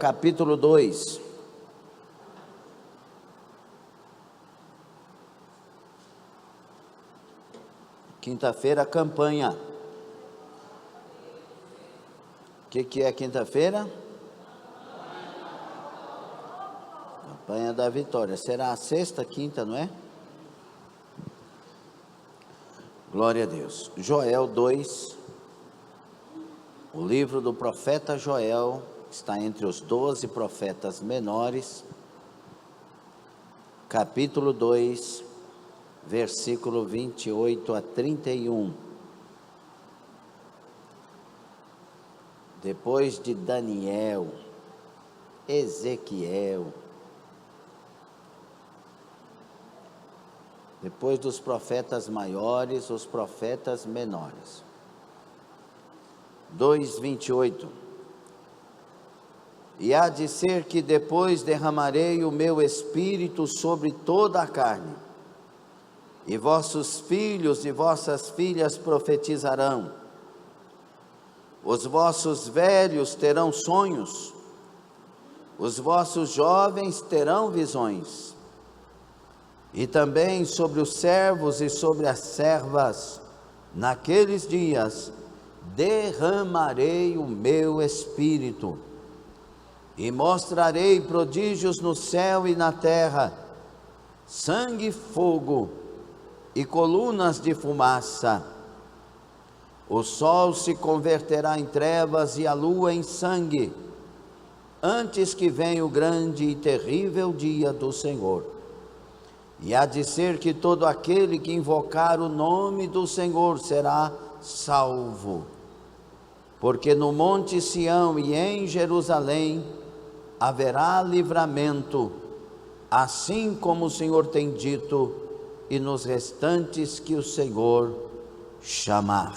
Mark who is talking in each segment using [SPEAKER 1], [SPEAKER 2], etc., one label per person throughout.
[SPEAKER 1] Capítulo 2. Quinta-feira, campanha. O que é quinta-feira? Campanha da vitória. Será a sexta, quinta, não é? Glória a Deus. Joel 2. O livro do profeta Joel está entre os 12 profetas menores. Capítulo 2, versículo 28 a 31. Depois de Daniel, Ezequiel, depois dos profetas maiores, os profetas menores. 2:28. E há de ser que depois derramarei o meu espírito sobre toda a carne, e vossos filhos e vossas filhas profetizarão, os vossos velhos terão sonhos, os vossos jovens terão visões, e também sobre os servos e sobre as servas, naqueles dias, derramarei o meu espírito, e mostrarei prodígios no céu e na terra, sangue e fogo, e colunas de fumaça. O sol se converterá em trevas e a lua em sangue, antes que venha o grande e terrível dia do Senhor. E há de ser que todo aquele que invocar o nome do Senhor será salvo. Porque no monte Sião e em Jerusalém haverá livramento, assim como o Senhor tem dito, e nos restantes que o Senhor chamar.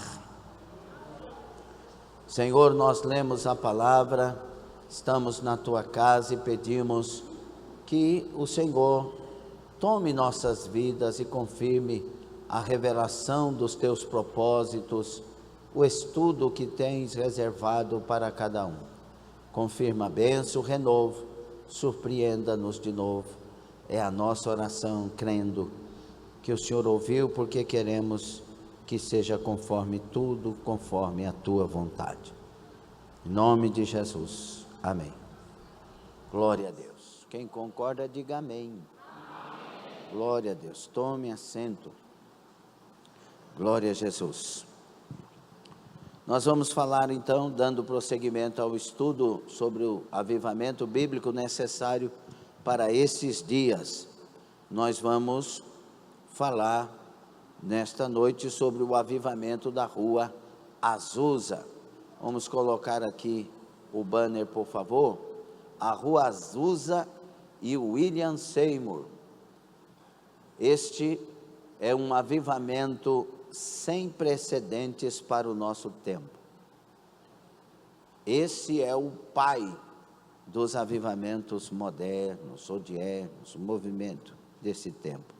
[SPEAKER 1] Senhor, nós lemos a palavra, estamos na tua casa e pedimos que o Senhor tome nossas vidas e confirme a revelação dos teus propósitos, o estudo que tens reservado para cada um. Confirma a bênção, o renovo, surpreenda-nos de novo. É a nossa oração, crendo que o Senhor ouviu, porque queremos que seja conforme tudo, conforme a tua vontade. Em nome de Jesus, amém. Glória a Deus. Quem concorda, diga amém. Glória a Deus. Tome assento. Glória a Jesus. Nós vamos falar então, dando prosseguimento ao estudo sobre o avivamento bíblico necessário para esses dias. Nós vamos falar nesta noite sobre o avivamento da rua Azusa. Vamos colocar aqui o banner, por favor. A rua Azusa e William Seymour. Este é um avivamento sem precedentes para o nosso tempo. Esse é o pai dos avivamentos modernos, odiernos, o movimento desse tempo.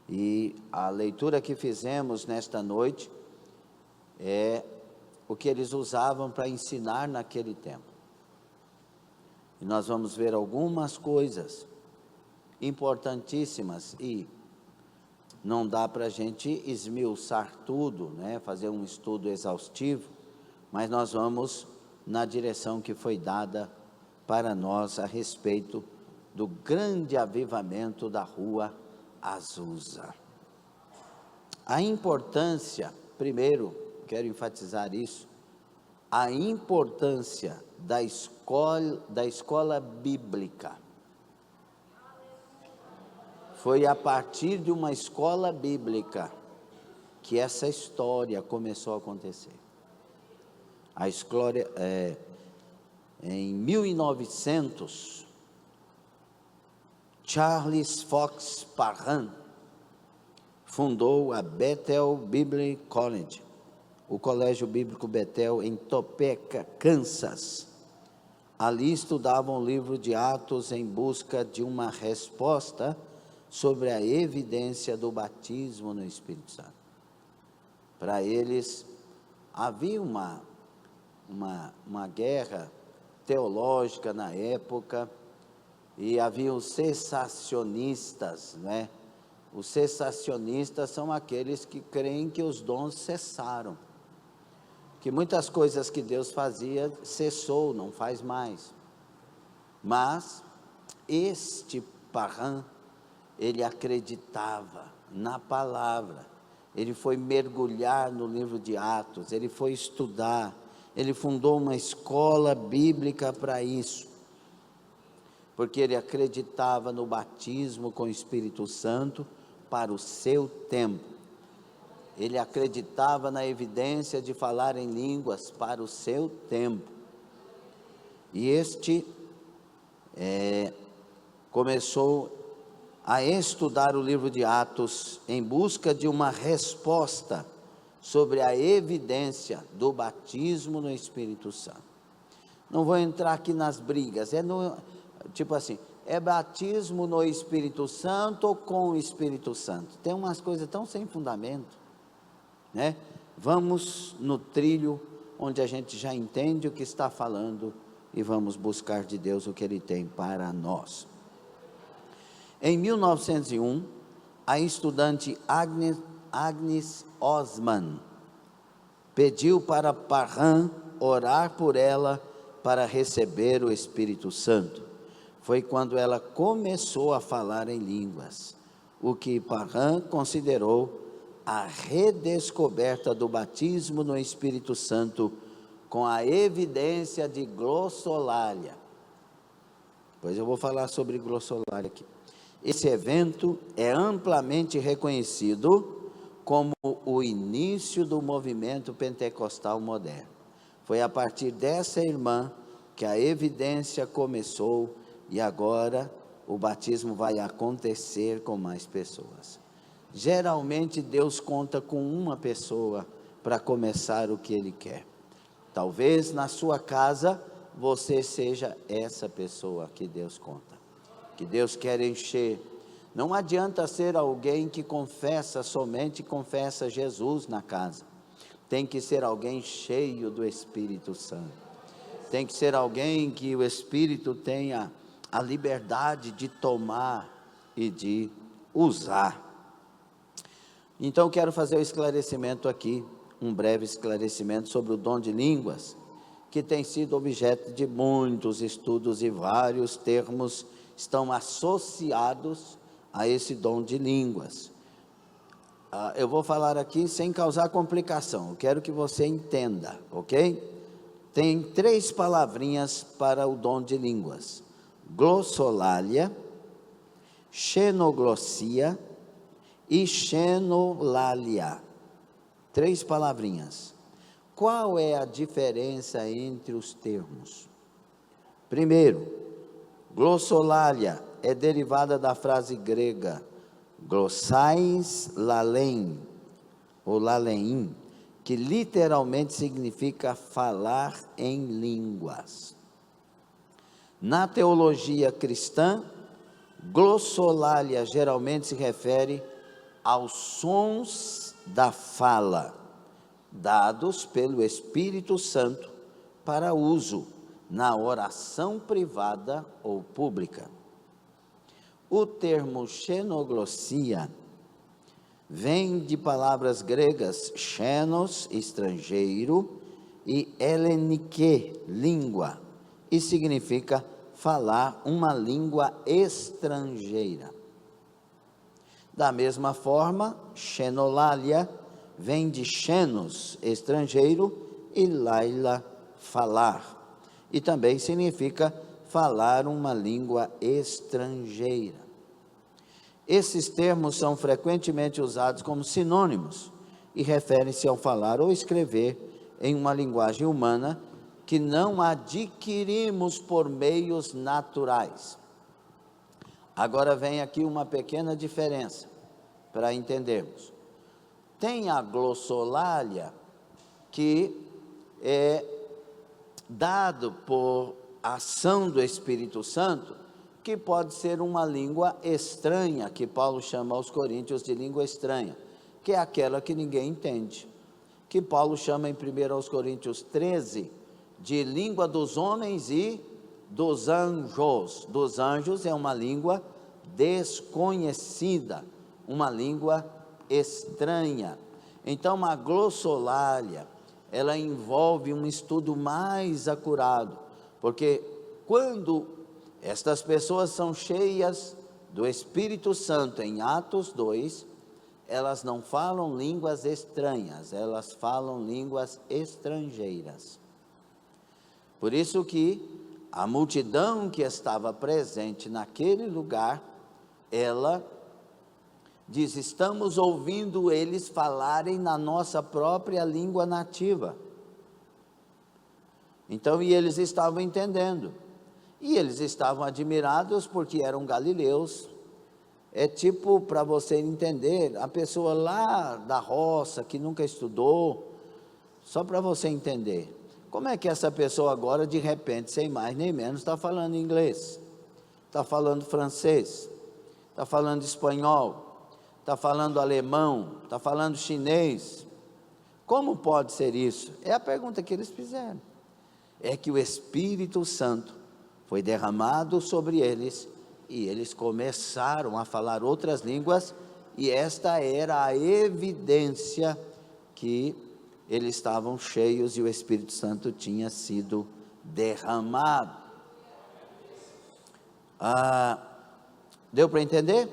[SPEAKER 1] E a leitura que fizemos nesta noite é o que eles usavam para ensinar naquele tempo. E nós vamos ver algumas coisas importantíssimas e não dá para a gente esmiuçar tudo, né? Fazer um estudo exaustivo, mas nós vamos na direção que foi dada para nós a respeito do grande avivamento da rua Azusa. A importância, primeiro, quero enfatizar isso, a importância da escola bíblica. Foi a partir de uma escola bíblica que essa história começou a acontecer. A história, em 1900, Charles Fox Parham fundou a Bethel Bible College, o Colégio Bíblico Bethel, em Topeka, Kansas. Ali estudavam o livro de Atos em busca de uma resposta sobre a evidência do batismo no Espírito Santo. Para eles, havia uma guerra teológica na época, e havia os cessacionistas, né? Os cessacionistas são aqueles que creem que os dons cessaram, que muitas coisas que Deus fazia cessou, não faz mais. Mas este Parran, ele acreditava na palavra, ele foi mergulhar no livro de Atos, ele foi estudar, ele fundou uma escola bíblica para isso, porque ele acreditava no batismo com o Espírito Santo para o seu tempo. Ele acreditava na evidência de falar em línguas para o seu tempo. E este começou a estudar o livro de Atos em busca de uma resposta sobre a evidência do batismo no Espírito Santo. Não vou entrar aqui nas brigas, tipo assim, é batismo no Espírito Santo ou com o Espírito Santo? Tem umas coisas tão sem fundamento, né? Vamos no trilho onde a gente já entende o que está falando e vamos buscar de Deus o que Ele tem para nós. Em 1901, a estudante Agnes Osman pediu para Parran orar por ela para receber o Espírito Santo. Foi quando ela começou a falar em línguas, o que Parran considerou a redescoberta do batismo no Espírito Santo com a evidência de glossolalia. Pois eu vou falar sobre glossolalia aqui. Esse evento é amplamente reconhecido como o início do movimento pentecostal moderno. Foi a partir dessa irmã que a evidência começou e agora o batismo vai acontecer com mais pessoas. Geralmente Deus conta com uma pessoa para começar o que Ele quer. Talvez na sua casa você seja essa pessoa que Deus conta, que Deus quer encher. Não adianta ser alguém que somente confessa Jesus na casa. Tem que ser alguém cheio do Espírito Santo. Tem que ser alguém que o Espírito tenha a liberdade de tomar e de usar. Então quero fazer o esclarecimento aqui, um breve esclarecimento sobre o dom de línguas, que tem sido objeto de muitos estudos e vários termos estão associados a esse dom de línguas. Eu vou falar aqui sem causar complicação, eu quero que você entenda, ok? Tem 3 palavrinhas para o dom de línguas: glossolalia, xenoglossia e xenolalia. 3 palavrinhas. Qual é a diferença entre os termos? Primeiro, glossolalia é derivada da frase grega glossais lalein, ou lalein, que literalmente significa falar em línguas. Na teologia cristã, glossolalia geralmente se refere aos sons da fala, dados pelo Espírito Santo para uso na oração privada ou pública. O termo xenoglossia vem de palavras gregas xenos, estrangeiro, e helenike, língua, e significa falar uma língua estrangeira. Da mesma forma, xenolalia vem de xenos, estrangeiro, e laila, falar, e também significa falar uma língua estrangeira. Esses termos são frequentemente usados como sinônimos e referem-se ao falar ou escrever em uma linguagem humana que não adquirimos por meios naturais. Agora vem aqui uma pequena diferença para entendermos. Tem a glossolalia, que é dado por ação do Espírito Santo, que pode ser uma língua estranha, que Paulo chama aos coríntios de língua estranha, que é aquela que ninguém entende, que Paulo chama em 1 aos Coríntios 13, de língua dos homens e dos anjos. Dos anjos é uma língua desconhecida, uma língua estranha. Então a glossolalia, ela envolve um estudo mais acurado, porque quando estas pessoas são cheias do Espírito Santo em Atos 2, elas não falam línguas estranhas, elas falam línguas estrangeiras. Por isso que a multidão que estava presente naquele lugar, ela diz: estamos ouvindo eles falarem na nossa própria língua nativa. Então, e eles estavam entendendo, e eles estavam admirados porque eram galileus. É tipo, para você entender, a pessoa lá da roça, que nunca estudou, só para você entender, como é que essa pessoa agora, de repente, sem mais nem menos, está falando inglês, está falando francês, está falando espanhol, está falando alemão, está falando chinês? Como pode ser isso? É a pergunta que eles fizeram. É que o Espírito Santo foi derramado sobre eles, e eles começaram a falar outras línguas, e esta era a evidência que eles estavam cheios e o Espírito Santo tinha sido derramado. Deu para entender?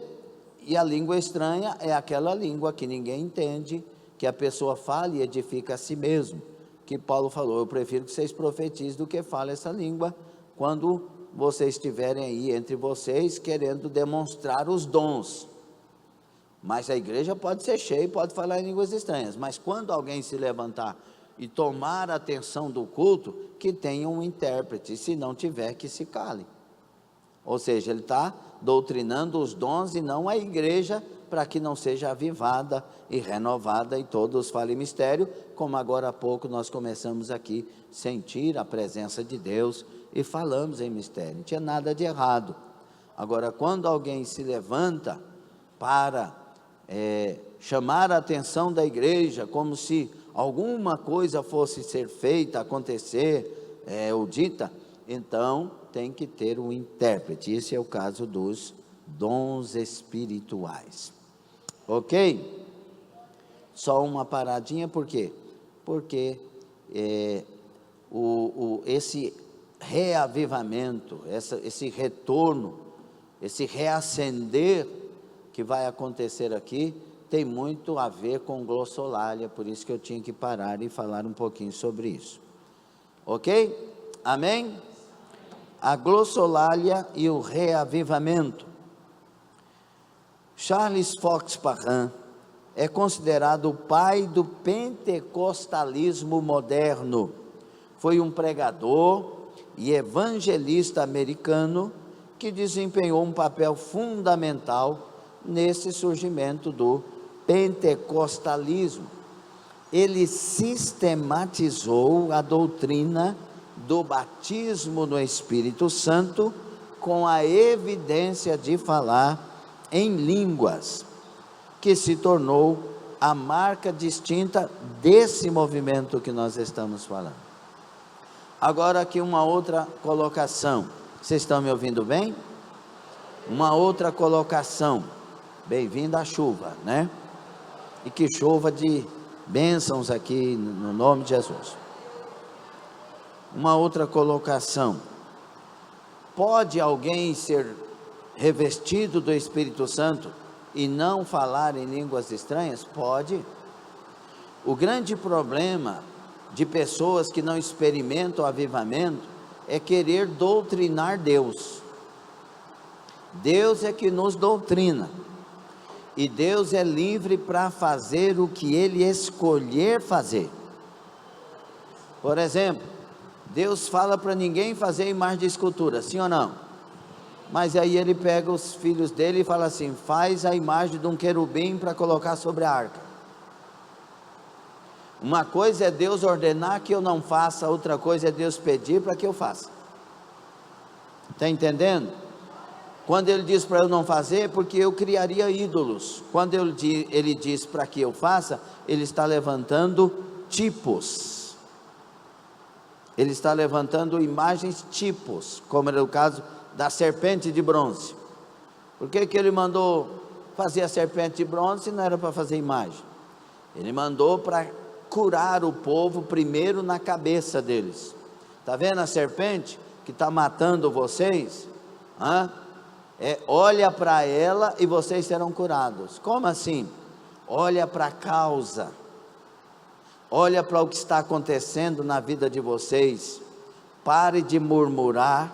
[SPEAKER 1] E a língua estranha é aquela língua que ninguém entende, que a pessoa fala e edifica a si mesmo, que Paulo falou: eu prefiro que vocês profetizem do que falem essa língua, quando vocês estiverem aí entre vocês, querendo demonstrar os dons. Mas a igreja pode ser cheia, pode falar em línguas estranhas, mas quando alguém se levantar e tomar a atenção do culto, que tenha um intérprete, se não tiver, que se cale. Ou seja, ele está doutrinando os dons e não a igreja, para que não seja avivada e renovada e todos falem mistério, como agora há pouco nós começamos aqui, sentir a presença de Deus e falamos em mistério. Não tinha nada de errado. Agora, quando alguém se levanta para chamar a atenção da igreja, como se alguma coisa fosse ser feita, acontecer, ou dita, então tem que ter um intérprete. Esse é o caso dos dons espirituais. Ok? Só uma paradinha, por quê? Porque esse reavivamento, esse retorno, esse reacender que vai acontecer aqui, tem muito a ver com glossolalia, por isso que eu tinha que parar e falar um pouquinho sobre isso. Ok? Amém? A glossolalia e o reavivamento. Charles Fox Parham é considerado o pai do pentecostalismo moderno. Foi um pregador e evangelista americano que desempenhou um papel fundamental nesse surgimento do pentecostalismo. Ele sistematizou a doutrina do batismo no Espírito Santo com a evidência de falar em línguas, que se tornou a marca distinta desse movimento que nós estamos falando. Agora aqui uma outra colocação. Vocês estão me ouvindo bem? Uma outra colocação. Bem-vinda à chuva, né? E que chova de bênçãos aqui no nome de Jesus. Uma outra colocação. Pode alguém ser revestido do Espírito Santo e não falar em línguas estranhas? Pode. O grande problema de pessoas que não experimentam o avivamento é querer doutrinar Deus. Deus é que nos doutrina, e Deus é livre para fazer o que Ele escolher fazer. Por exemplo, Deus fala para ninguém fazer imagem de escultura, sim ou não? Mas aí Ele pega os filhos dele e fala assim: faz a imagem de um querubim para colocar sobre a arca. Uma coisa é Deus ordenar que eu não faça, outra coisa é Deus pedir para que eu faça. Está entendendo? Quando Ele diz para eu não fazer, porque eu criaria ídolos. Quando Ele diz para que eu faça, Ele está levantando tipos. Ele está levantando imagens tipos, como era o caso da serpente de bronze. Por que ele mandou fazer a serpente de bronze se não era para fazer imagem? Ele mandou para curar o povo primeiro na cabeça deles. Está vendo a serpente que está matando vocês? Olha para ela e vocês serão curados. Como assim? Olha para a causa. Olha para o que está acontecendo na vida de vocês. Pare de murmurar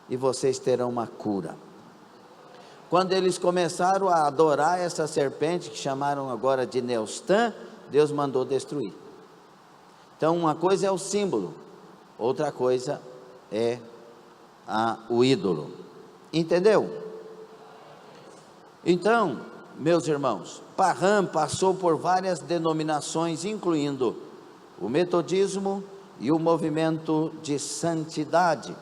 [SPEAKER 1] e vocês terão uma cura. Quando eles começaram a adorar essa serpente, que chamaram agora de Neustã, Deus mandou destruir. Então uma coisa é o símbolo, outra coisa é o ídolo. Entendeu? Então, meus irmãos, Parham passou por várias denominações, incluindo o metodismo e o movimento de santidade.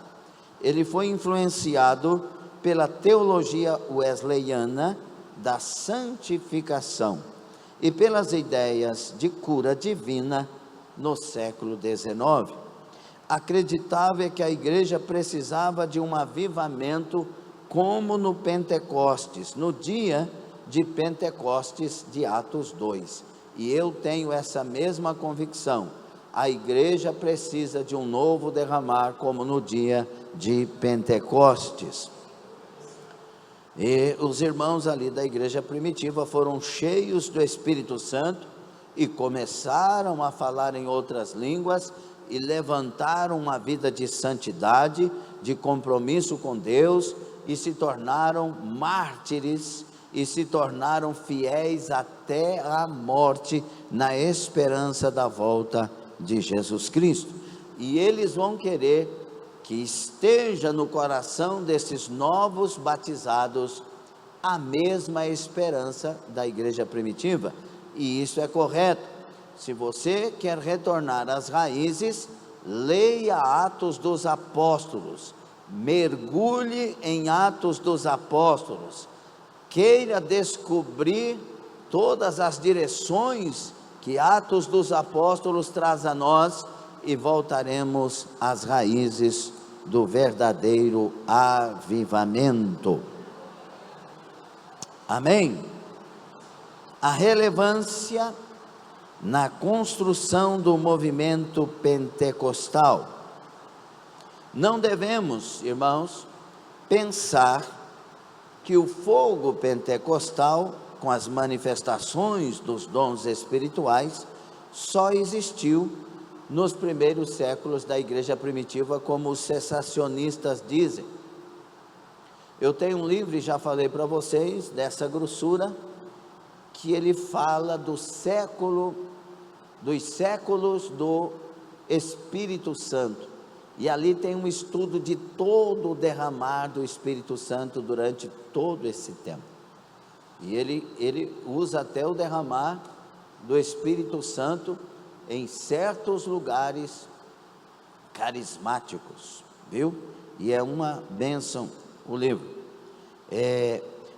[SPEAKER 1] Ele foi influenciado pela teologia wesleyana da santificação e pelas ideias de cura divina no século XIX. Acreditava que a igreja precisava de um avivamento como no Pentecostes, no dia de Pentecostes de Atos 2. E eu tenho essa mesma convicção. A igreja precisa de um novo derramar como no dia de Pentecostes. E os irmãos ali da igreja primitiva foram cheios do Espírito Santo e começaram a falar em outras línguas e levantaram uma vida de santidade, de compromisso com Deus, e se tornaram mártires e se tornaram fiéis até a morte, na esperança da volta de Jesus Cristo. E eles vão querer que esteja no coração desses novos batizados a mesma esperança da igreja primitiva, e isso é correto. Se você quer retornar às raízes, leia Atos dos Apóstolos, mergulhe em Atos dos Apóstolos, queira descobrir todas as direções que Atos dos Apóstolos traz a nós, e voltaremos às raízes do verdadeiro avivamento. Amém? A relevância na construção do movimento pentecostal. Não devemos, irmãos, pensar que o fogo pentecostal, com as manifestações dos dons espirituais, só existiu nos primeiros séculos da igreja primitiva, como os cessacionistas dizem. Eu tenho um livro, e já falei para vocês, dessa grossura, que ele fala dos séculos do Espírito Santo, e ali tem um estudo de todo o derramar do Espírito Santo durante todo esse tempo, e ele usa até o derramar do Espírito Santo em certos lugares carismáticos, viu? E é uma bênção o livro.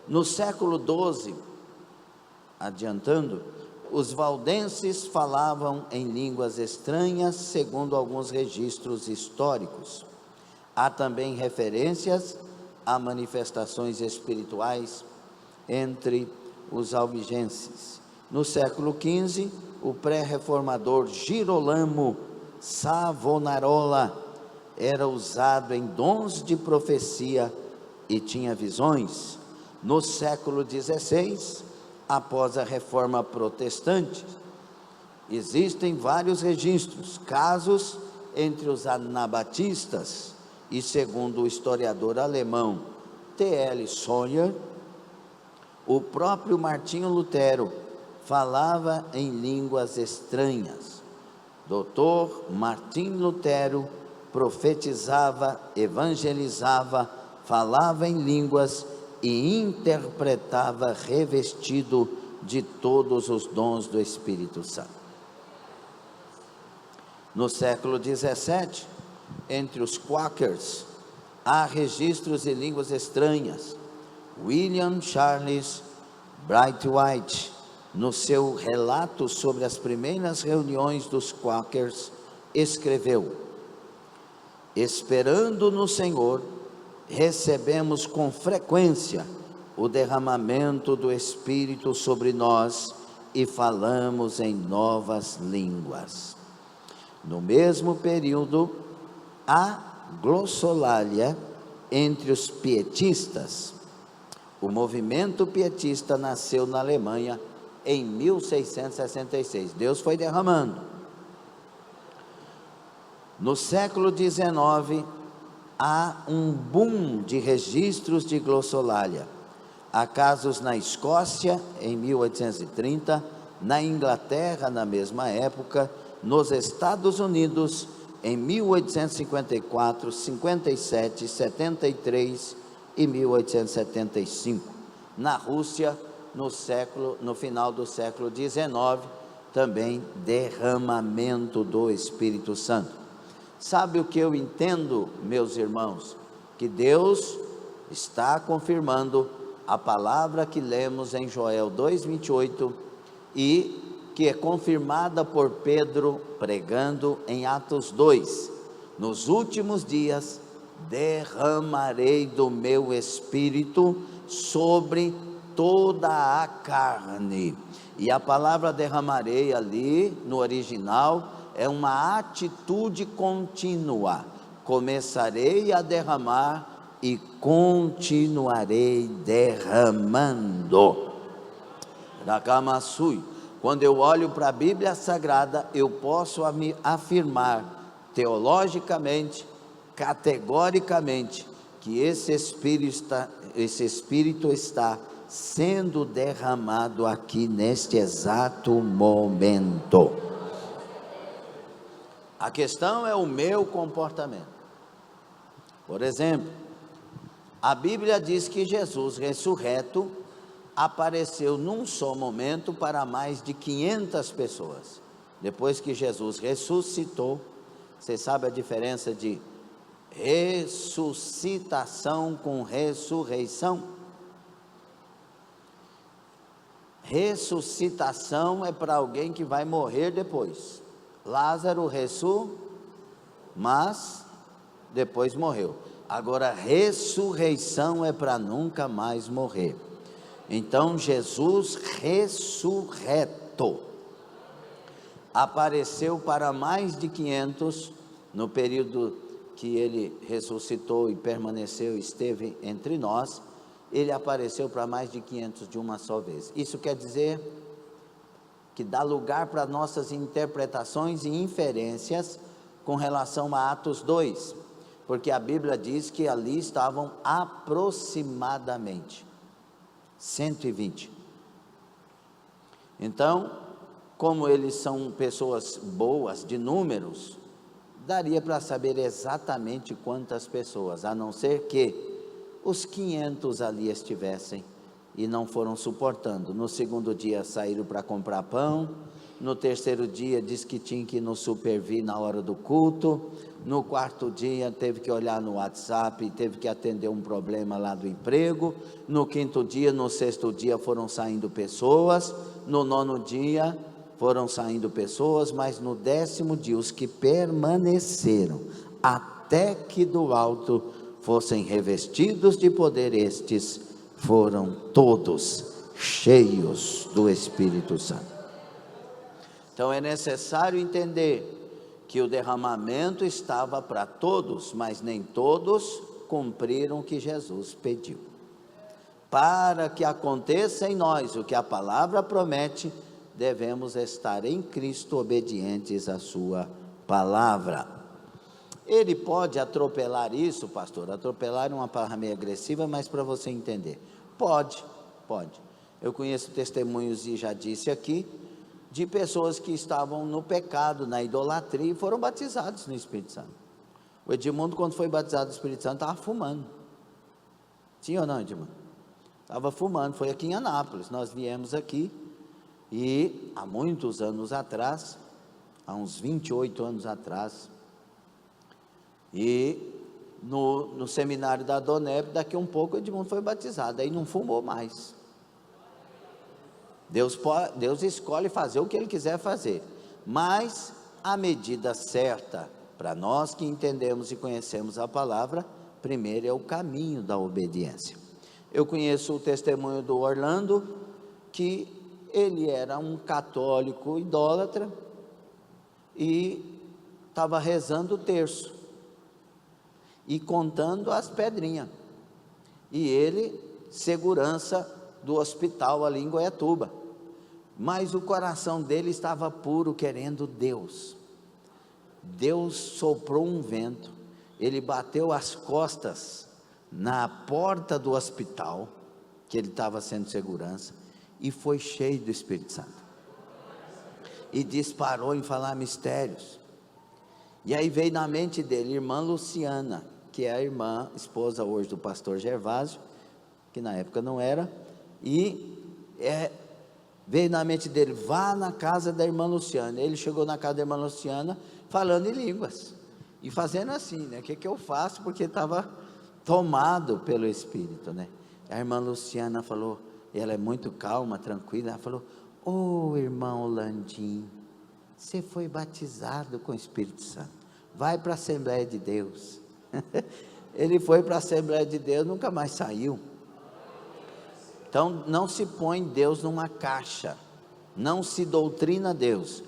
[SPEAKER 1] No século XII, adiantando, os valdenses falavam em línguas estranhas, segundo alguns registros históricos. Há também referências a manifestações espirituais entre os albigenses. No século XV, o pré-reformador Girolamo Savonarola era usado em dons de profecia e tinha visões. No século XVI, após a reforma protestante, existem vários registros, casos entre os anabatistas, e segundo o historiador alemão T.L. Sawyer, o próprio Martinho Lutero falava em línguas estranhas. Dr. Martim Lutero profetizava, evangelizava, falava em línguas e interpretava revestido de todos os dons do Espírito Santo. No século XVII, entre os Quakers, há registros de línguas estranhas. William Charles Brightwhite, no seu relato sobre as primeiras reuniões dos Quakers, escreveu: Esperando no Senhor, recebemos com frequência o derramamento do Espírito sobre nós e falamos em novas línguas. No mesmo período, a glossolalia entre os pietistas. O movimento pietista nasceu na Alemanha em 1666. Deus foi derramando. No século XIX, há um boom de registros de glossolalia. Há casos na Escócia, em 1830, na Inglaterra, na mesma época, nos Estados Unidos, em 1854, 57, 73 e 1875. Na Rússia, no final do século XIX, também derramamento do Espírito Santo. Sabe o que eu entendo, meus irmãos? Que Deus está confirmando a palavra que lemos em Joel 2:28 e que é confirmada por Pedro pregando em Atos 2. Nos últimos dias derramarei do meu Espírito sobre toda a carne. E a palavra derramarei ali no original é uma atitude contínua. Começarei a derramar e continuarei derramando. Rakamassui. Quando eu olho para a Bíblia Sagrada, eu posso afirmar teologicamente, categoricamente, que esse Espírito está sendo derramado aqui neste exato momento. A questão é o meu comportamento. Por exemplo, a Bíblia diz que Jesus ressurreto apareceu num só momento para mais de 500 pessoas. Depois que Jesus ressuscitou, você sabe a diferença de ressuscitação com ressurreição? Ressuscitação é para alguém que vai morrer depois. Lázaro mas depois morreu. Agora, ressurreição é para nunca mais morrer. Então, Jesus ressurreto apareceu para mais de 500, no período que ele ressuscitou e permaneceu, esteve entre nós, ele apareceu para mais de 500 de uma só vez. Isso quer dizer que dá lugar para nossas interpretações e inferências com relação a Atos 2, porque a Bíblia diz que ali estavam aproximadamente 120. Então, como eles são pessoas boas de números, daria para saber exatamente quantas pessoas, a não ser que os 500 ali estivessem e não foram suportando. No segundo dia saíram para comprar pão, no terceiro dia diz que tinha que ir no Supervi na hora do culto, no quarto dia teve que olhar no WhatsApp, teve que atender um problema lá do emprego, no quinto dia, no sexto dia foram saindo pessoas, no nono dia foram saindo pessoas, mas no 10º dia os que permaneceram até que do alto fossem revestidos de poder, estes foram todos cheios do Espírito Santo. Então é necessário entender que o derramamento estava para todos, mas nem todos cumpriram o que Jesus pediu. Para que aconteça em nós o que a palavra promete, devemos estar em Cristo obedientes à sua palavra. Ele pode atropelar isso, pastor? Atropelar é uma palavra meio agressiva, mas para você entender. Pode. Eu conheço testemunhos, e já disse aqui, de pessoas que estavam no pecado, na idolatria, e foram batizados no Espírito Santo. O Edmundo, quando foi batizado no Espírito Santo, estava fumando. Sim ou não, Edmundo? Estava fumando, foi aqui em Anápolis. Nós viemos aqui, e há muitos anos atrás, há uns 28 anos atrás, e no seminário da Donep, daqui um pouco o Edmundo foi batizado, aí não fumou mais. Deus escolhe fazer o que Ele quiser fazer, mas a medida certa para nós que entendemos e conhecemos a palavra, primeiro é o caminho da obediência. Eu conheço o testemunho do Orlando, que ele era um católico idólatra e estava rezando o terço e contando as pedrinhas. E ele, segurança do hospital ali em Goiatuba, mas o coração dele estava puro, querendo Deus. Deus soprou um vento, ele bateu as costas na porta do hospital, que ele estava sendo segurança, e foi cheio do Espírito Santo, e disparou em falar mistérios. E aí veio na mente dele, irmã Luciana, que é a irmã, esposa hoje do pastor Gervásio, que na época não era, e veio na mente dele, vá na casa da irmã Luciana. Ele chegou na casa da irmã Luciana, falando em línguas, e fazendo assim, né, o que eu faço, porque estava tomado pelo Espírito, né. A irmã Luciana falou, ela é muito calma, tranquila, ela falou, irmão Landim, você foi batizado com o Espírito Santo, vai para a Assembleia de Deus. Ele foi para a Assembleia de Deus, nunca mais saiu. Então não se põe Deus numa caixa, não se doutrina Deus,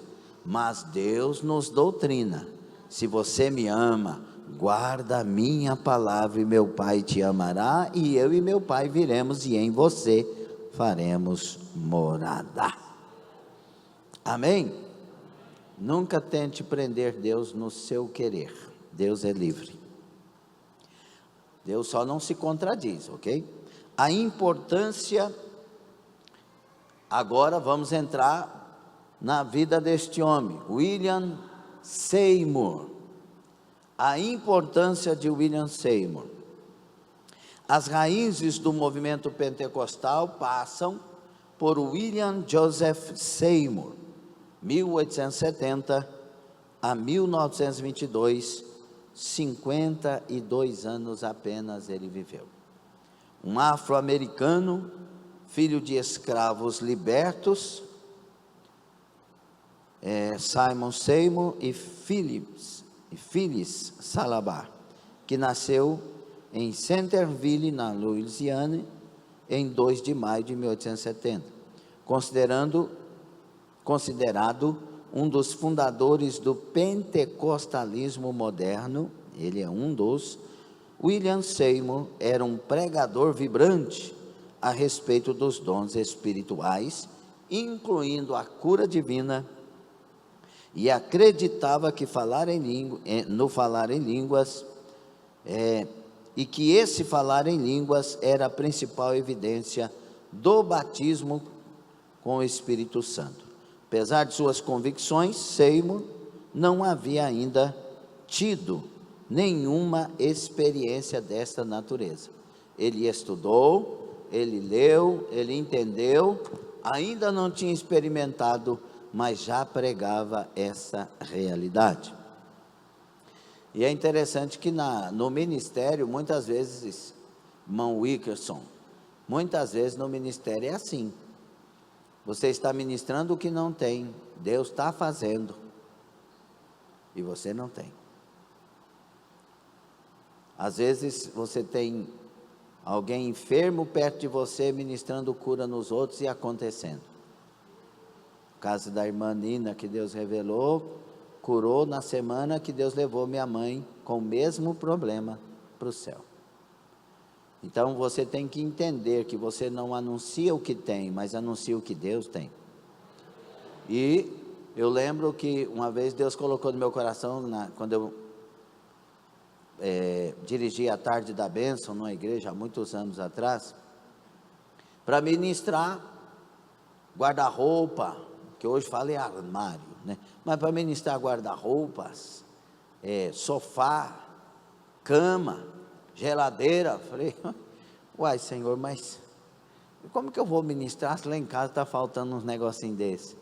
[SPEAKER 1] mas Deus nos doutrina. Se você me ama, guarda a minha palavra, e meu Pai te amará, e eu e meu Pai viremos, e em você faremos morada. Amém? Nunca tente prender Deus no seu querer, Deus é livre. Deus só não se contradiz, ok? A importância, agora vamos entrar na vida deste homem, William Seymour. A importância de William Seymour. As raízes do movimento pentecostal passam por William Joseph Seymour, 1870 a 1922, 52 anos apenas ele viveu. Um afro-americano, filho de escravos libertos, Simon Seymour e Phyllis Salabar, que nasceu em Centerville, na Louisiana, em 2 de maio de 1870, considerado um dos fundadores do pentecostalismo moderno. Ele é um dos. William Seymour era um pregador vibrante a respeito dos dons espirituais, incluindo a cura divina, e acreditava que falar em línguas, e que esse falar em línguas era a principal evidência do batismo com o Espírito Santo. Apesar de suas convicções, Seymour não havia ainda tido nenhuma experiência desta natureza. Ele estudou, ele leu, ele entendeu, ainda não tinha experimentado, mas já pregava essa realidade. E é interessante que no ministério, muitas vezes, irmão Wickerson, muitas vezes no ministério é assim. Você está ministrando o que não tem, Deus está fazendo, e você não tem. Às vezes você tem alguém enfermo perto de você, ministrando cura nos outros e acontecendo. O caso da irmã Nina, que Deus revelou, curou na semana que Deus levou minha mãe com o mesmo problema para o céu. Então você tem que entender que você não anuncia o que tem, mas anuncia o que Deus tem. E eu lembro que uma vez Deus colocou no meu coração, quando eu dirigi a tarde da bênção numa igreja há muitos anos atrás, para ministrar guarda-roupa, que hoje fala é armário, né? Mas para ministrar guarda-roupas, sofá, cama, geladeira. Falei, uai Senhor, mas como que eu vou ministrar se lá em casa está faltando uns negocinhos desses?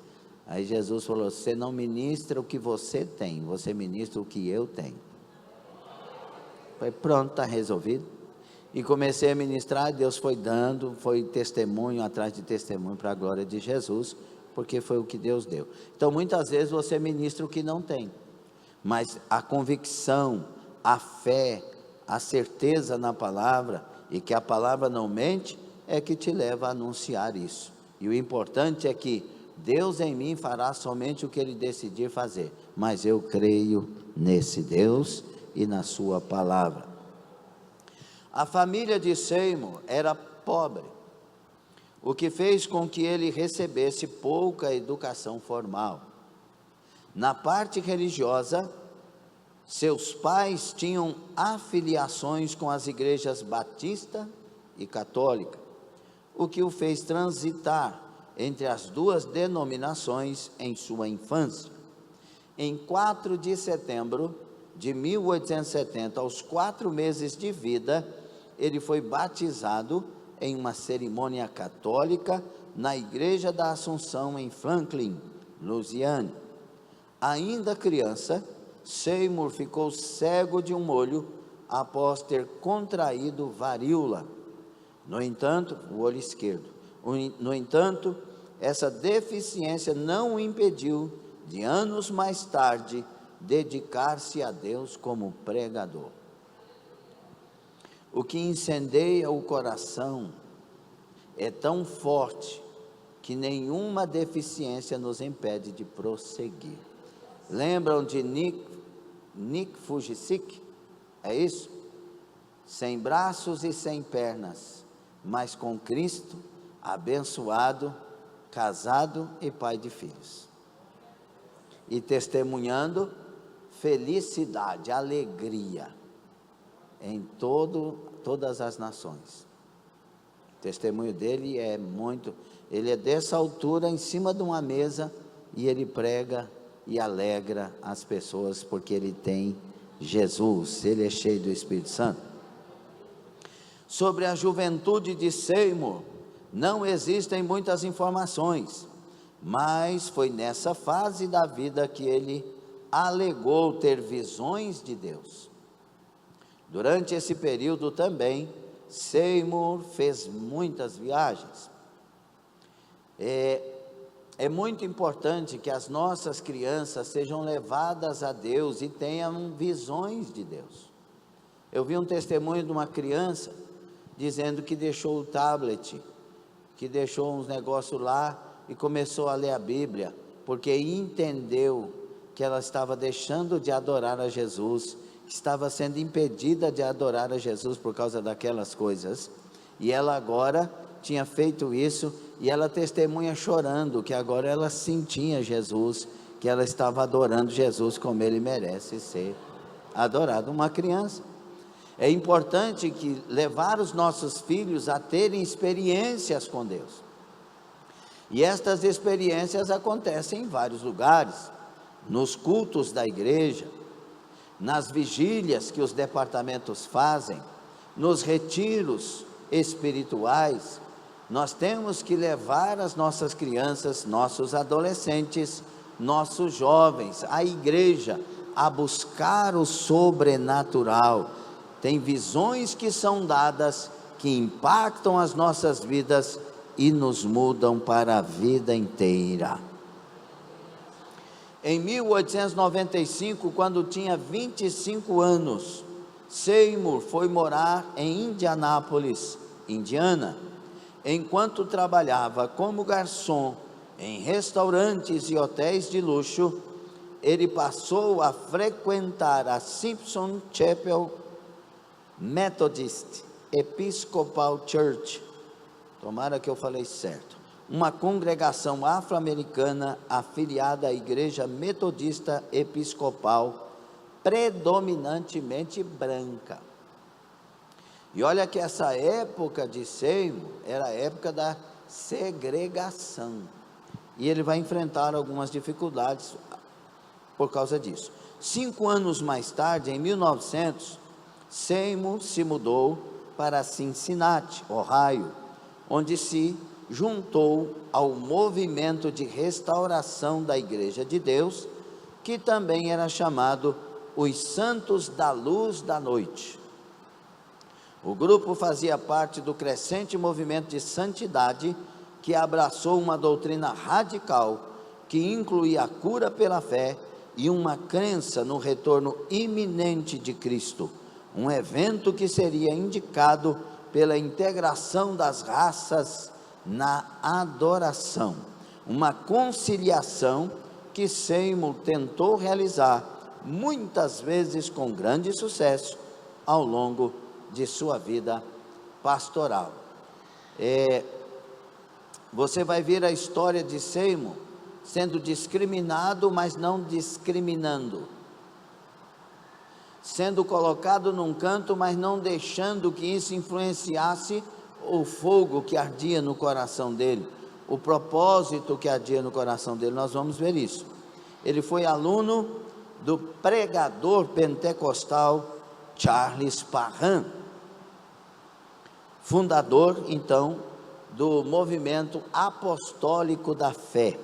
[SPEAKER 1] Aí Jesus falou, você não ministra o que você tem, você ministra o que eu tenho. Falei, pronto, está resolvido. E comecei a ministrar, Deus foi dando, foi testemunho atrás de testemunho para a glória de Jesus, porque foi o que Deus deu. Então muitas vezes você ministra o que não tem, mas a convicção, a fé, a certeza na palavra, e que a palavra não mente, é que te leva a anunciar isso. E o importante é que Deus em mim fará somente o que Ele decidir fazer, mas eu creio nesse Deus e na sua palavra. A família de Seymour era pobre, o que fez com que ele recebesse pouca educação formal. Na parte religiosa, seus pais tinham afiliações com as igrejas batista e católica, o que o fez transitar entre as duas denominações em sua infância. Em 4 de setembro de 1870, aos 4 meses de vida, ele foi batizado em uma cerimônia católica na Igreja da Assunção em Franklin, Louisiana. Ainda criança, Seymour ficou cego de um olho após ter contraído varíola. No entanto, o olho esquerdo. No entanto, essa deficiência não o impediu de anos mais tarde dedicar-se a Deus como pregador. O que incendeia o coração é tão forte que nenhuma deficiência nos impede de prosseguir. Lembram de Nick Fujisik? É isso? Sem braços e sem pernas, mas com Cristo, abençoado, casado e pai de filhos. E testemunhando felicidade, alegria em todas as nações. O testemunho dele é ele é dessa altura em cima de uma mesa e ele prega e alegra as pessoas porque ele tem Jesus, ele é cheio do Espírito Santo. Sobre a juventude de Seymour, não existem muitas informações, mas foi nessa fase da vida que ele alegou ter visões de Deus. Durante esse período também, Seymour fez muitas viagens. É muito importante que as nossas crianças sejam levadas a Deus e tenham visões de Deus. Eu vi um testemunho de uma criança dizendo que deixou o tablet, que deixou uns negócios lá e começou a ler a Bíblia, porque entendeu que ela estava deixando de adorar a Jesus, estava sendo impedida de adorar a Jesus por causa daquelas coisas, e ela agora tinha feito isso, e ela testemunha chorando, que agora ela sentia Jesus, que ela estava adorando Jesus como ele merece ser adorado. Uma criança. É importante que levar os nossos filhos a terem experiências com Deus, e estas experiências acontecem em vários lugares, nos cultos da igreja, nas vigílias que os departamentos fazem, nos retiros espirituais. Nós temos que levar as nossas crianças, nossos adolescentes, nossos jovens, a igreja, a buscar o sobrenatural. Tem visões que são dadas, que impactam as nossas vidas e nos mudam para a vida inteira. Em 1895, quando tinha 25 anos, Seymour foi morar em Indianápolis, Indiana. Enquanto trabalhava como garçom em restaurantes e hotéis de luxo, ele passou a frequentar a Simpson Chapel Methodist Episcopal Church, tomara que eu falei certo, uma congregação afro-americana afiliada à Igreja Metodista Episcopal, predominantemente branca. E olha que essa época de Seymour era a época da segregação, e ele vai enfrentar algumas dificuldades por causa disso. 5 anos mais tarde, em 1900, Seymour se mudou para Cincinnati, Ohio, onde se juntou ao movimento de restauração da Igreja de Deus, que também era chamado os Santos da Luz da Noite. O grupo fazia parte do crescente movimento de santidade, que abraçou uma doutrina radical, que incluía a cura pela fé e uma crença no retorno iminente de Cristo, um evento que seria indicado pela integração das raças na adoração, uma conciliação que Seymour tentou realizar, muitas vezes com grande sucesso, ao longo de sua vida pastoral. Você vai ver a história de Seymour sendo discriminado, mas não discriminando, sendo colocado num canto, mas não deixando que isso influenciasse o fogo que ardia no coração dele, o propósito que ardia no coração dele. Nós vamos ver isso. Ele foi aluno do pregador pentecostal Charles Parham, fundador então do movimento apostólico da fé,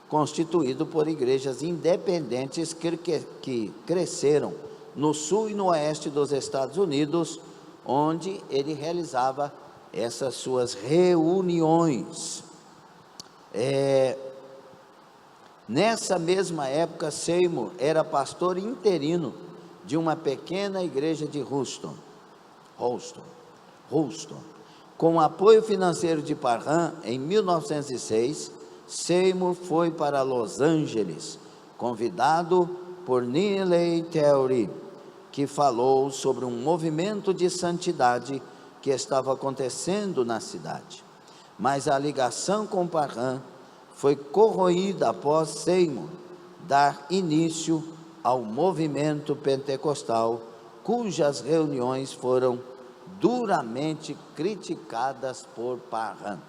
[SPEAKER 1] constituído por igrejas independentes que cresceram no sul e no oeste dos Estados Unidos, onde ele realizava essas suas reuniões. Nessa mesma época, Seymour era pastor interino de uma pequena igreja de Houston. Com o apoio financeiro de Parham, em 1906, Seymour foi para Los Angeles, convidado por Neely Theory, que falou sobre um movimento de santidade que estava acontecendo na cidade. Mas a ligação com Parham foi corroída após Seymour dar início ao movimento pentecostal, cujas reuniões foram duramente criticadas por Parham.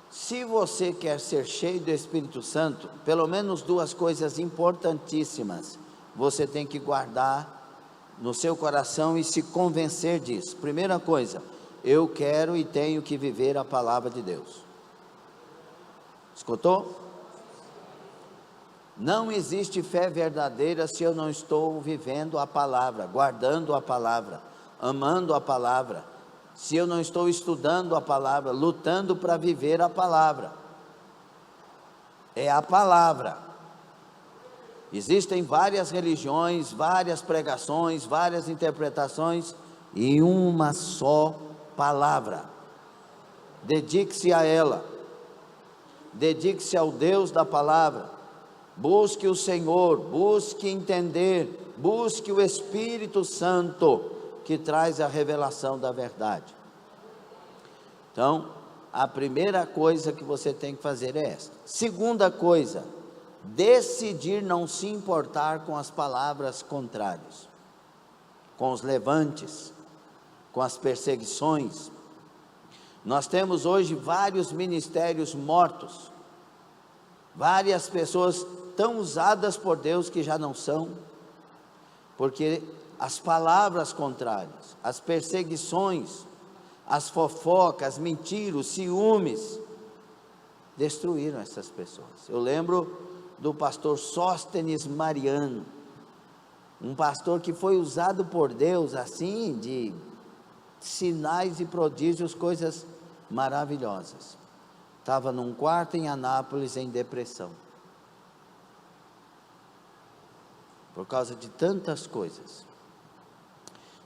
[SPEAKER 1] Se você quer ser cheio do Espírito Santo, pelo menos duas coisas importantíssimas você tem que guardar no seu coração e se convencer disso. Primeira coisa, eu quero e tenho que viver a palavra de Deus. Escutou? Não existe fé verdadeira se eu não estou vivendo a palavra, guardando a palavra, amando a palavra, se eu não estou estudando a palavra, lutando para viver a palavra. É a palavra. Existem várias religiões, várias pregações, várias interpretações e uma só palavra. Dedique-se a ela, dedique-se ao Deus da palavra, busque o Senhor, busque entender, busque o Espírito Santo, que traz a revelação da verdade. Então, a primeira coisa que você tem que fazer é esta. Segunda coisa, decidir não se importar com as palavras contrárias, com os levantes, com as perseguições. Nós temos hoje vários ministérios mortos, várias pessoas tão usadas por Deus que já não são, porque as palavras contrárias, as perseguições, as fofocas, mentiras, ciúmes, destruíram essas pessoas. Eu lembro do pastor Sóstenes Mariano, um pastor que foi usado por Deus assim, de sinais e prodígios, coisas maravilhosas. Estava num quarto em Anápolis em depressão, por causa de tantas coisas.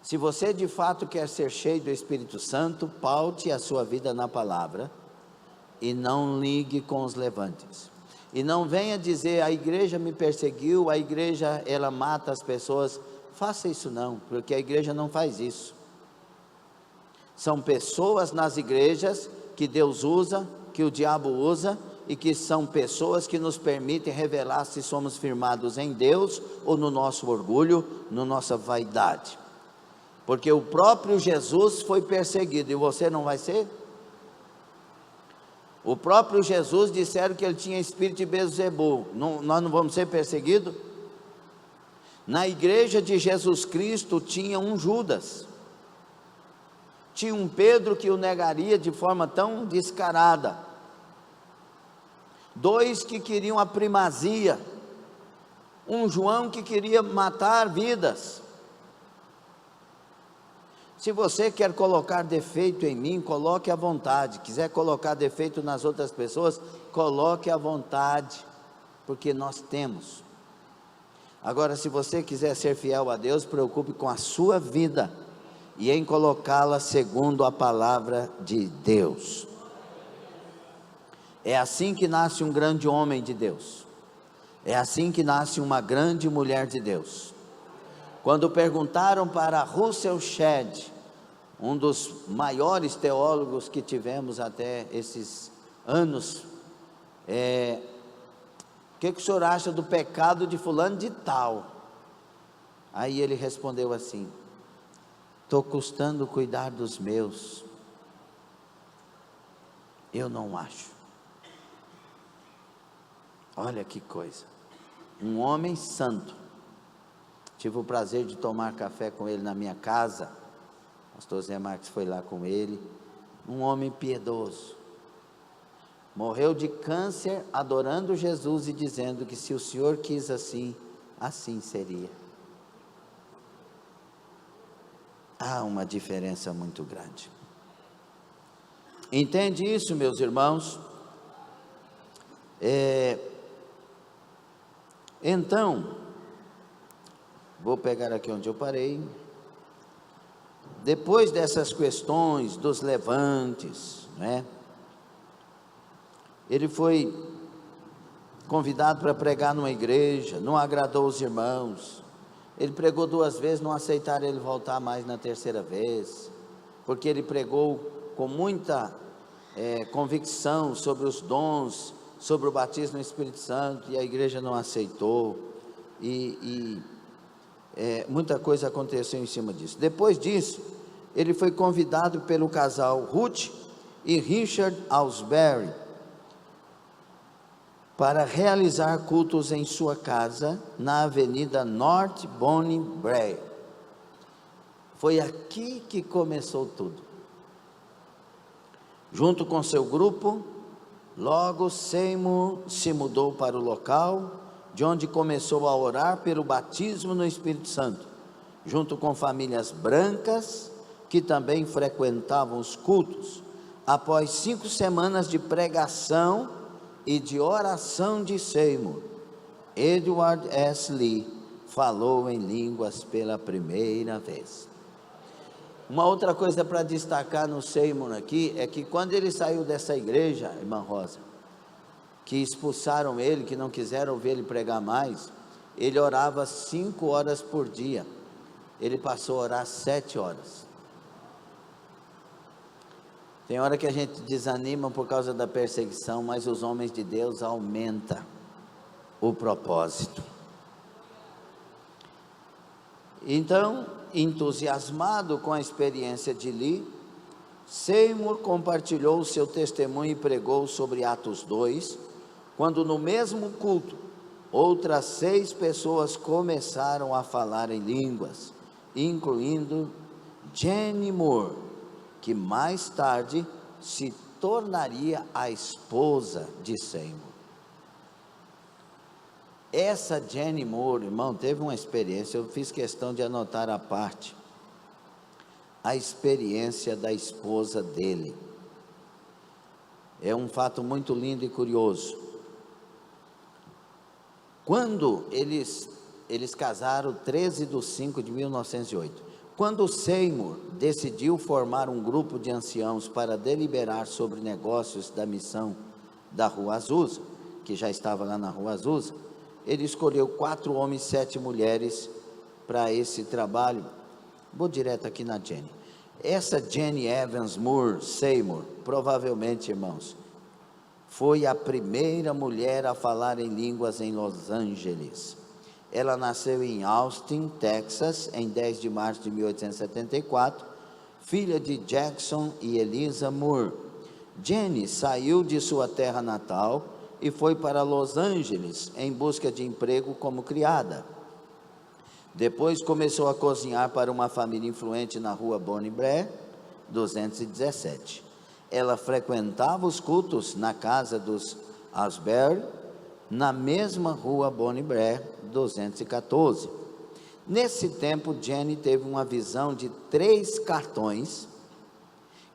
[SPEAKER 1] Se você de fato quer ser cheio do Espírito Santo, paute a sua vida na palavra e não ligue com os levantes. E não venha dizer, a igreja me perseguiu, a igreja ela mata as pessoas. Faça isso não, porque a igreja não faz isso. São pessoas nas igrejas que Deus usa, que o diabo usa, e que são pessoas que nos permitem revelar se somos firmados em Deus ou no nosso orgulho, na nossa vaidade. Porque o próprio Jesus foi perseguido, e você não vai ser? O próprio Jesus disseram que ele tinha espírito de Beelzebul. Nós não vamos ser perseguidos? Na igreja de Jesus Cristo tinha um Judas, tinha um Pedro que o negaria de forma tão descarada, dois que queriam a primazia, um João que queria matar vidas. Se você quer colocar defeito em mim, coloque à vontade. Quiser colocar defeito nas outras pessoas, coloque à vontade. porque nós temos. Agora, se você quiser ser fiel a Deus, preocupe com a sua vida e em colocá-la segundo a palavra de Deus. É assim que nasce um grande homem de Deus. É assim que nasce uma grande mulher de Deus. Quando perguntaram para Russell Shedd, um dos maiores teólogos que tivemos até esses anos, o que o senhor acha do pecado de fulano de tal? Aí ele respondeu assim: estou custando cuidar dos meus, eu não acho. Olha que coisa, um homem santo. Tive o prazer de tomar café com ele na minha casa, o pastor Zé Marques foi lá com ele, um homem piedoso, morreu de câncer adorando Jesus e dizendo que se o Senhor quis assim, assim seria. Há uma diferença muito grande. Entende isso, meus irmãos? Então, vou pegar aqui onde eu parei. Depois dessas questões dos levantes, né? Ele foi convidado para pregar numa igreja, não agradou os irmãos. Ele pregou 2 vezes, não aceitaram ele voltar mais na 3ª vez, porque ele pregou com muita convicção sobre os dons, sobre o batismo no Espírito Santo, e a igreja não aceitou, muita coisa aconteceu em cima disso. Depois disso, ele foi convidado pelo casal Ruth e Richard Ausberry para realizar cultos em sua casa, na avenida North Bonnie Brae. Foi aqui que começou tudo. Junto com seu grupo, logo Seymour se mudou para o local, de onde começou a orar pelo batismo no Espírito Santo, junto com famílias brancas, que também frequentavam os cultos. Após 5 semanas de pregação e de oração de Seymour, Edward S. Lee falou em línguas pela primeira vez. Uma outra coisa para destacar no Seymour aqui, é que quando ele saiu dessa igreja, irmã Rosa, que expulsaram ele, que não quiseram ver ele pregar mais, ele orava 5 horas por dia, ele passou a orar 7 horas. Tem hora que a gente desanima por causa da perseguição, mas os homens de Deus aumentam o propósito. Então, entusiasmado com a experiência de Lee, Seymour compartilhou o seu testemunho e pregou sobre Atos 2, quando no mesmo culto, outras 6 pessoas começaram a falar em línguas, incluindo Jenny Moore, que mais tarde se tornaria a esposa de Seymour. Essa Jenny Moore, irmão, teve uma experiência, eu fiz questão de anotar à parte, a experiência da esposa dele. É um fato muito lindo e curioso. Quando eles casaram, 13 de 5 de 1908, quando Seymour decidiu formar um grupo de anciãos para deliberar sobre negócios da missão da Rua Azusa, que já estava lá na Rua Azusa, ele escolheu 4 homens e 7 mulheres para esse trabalho. Vou direto aqui na Jenny. Essa Jenny Evans Moore Seymour, provavelmente, irmãos, foi a primeira mulher a falar em línguas em Los Angeles. Ela nasceu em Austin, Texas, em 10 de março de 1874, filha de Jackson e Eliza Moore. Jenny saiu de sua terra natal e foi para Los Angeles em busca de emprego como criada. Depois começou a cozinhar para uma família influente na rua Bonnie Brae, 217. Ela frequentava os cultos na casa dos Asbury, na mesma rua Bonnie Brae, 214. Nesse tempo, Jenny teve uma visão de 3 cartões,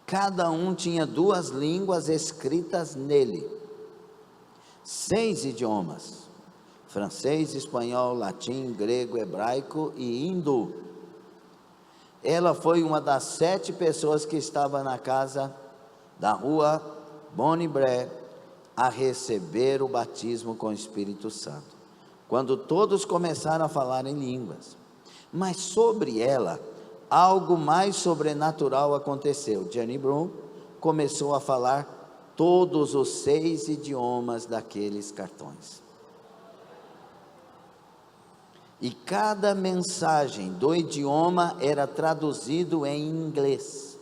[SPEAKER 1] cada um tinha 2 línguas escritas nele, 6 idiomas, francês, espanhol, latim, grego, hebraico e hindu. Ela foi uma das 7 pessoas que estava na casa da rua Bonnie-Brae a receber o batismo com o Espírito Santo, quando todos começaram a falar em línguas. Mas sobre ela, algo mais sobrenatural aconteceu. Jenny Brown começou a falar todos os 6 idiomas daqueles cartões. E cada mensagem do idioma era traduzido em inglês.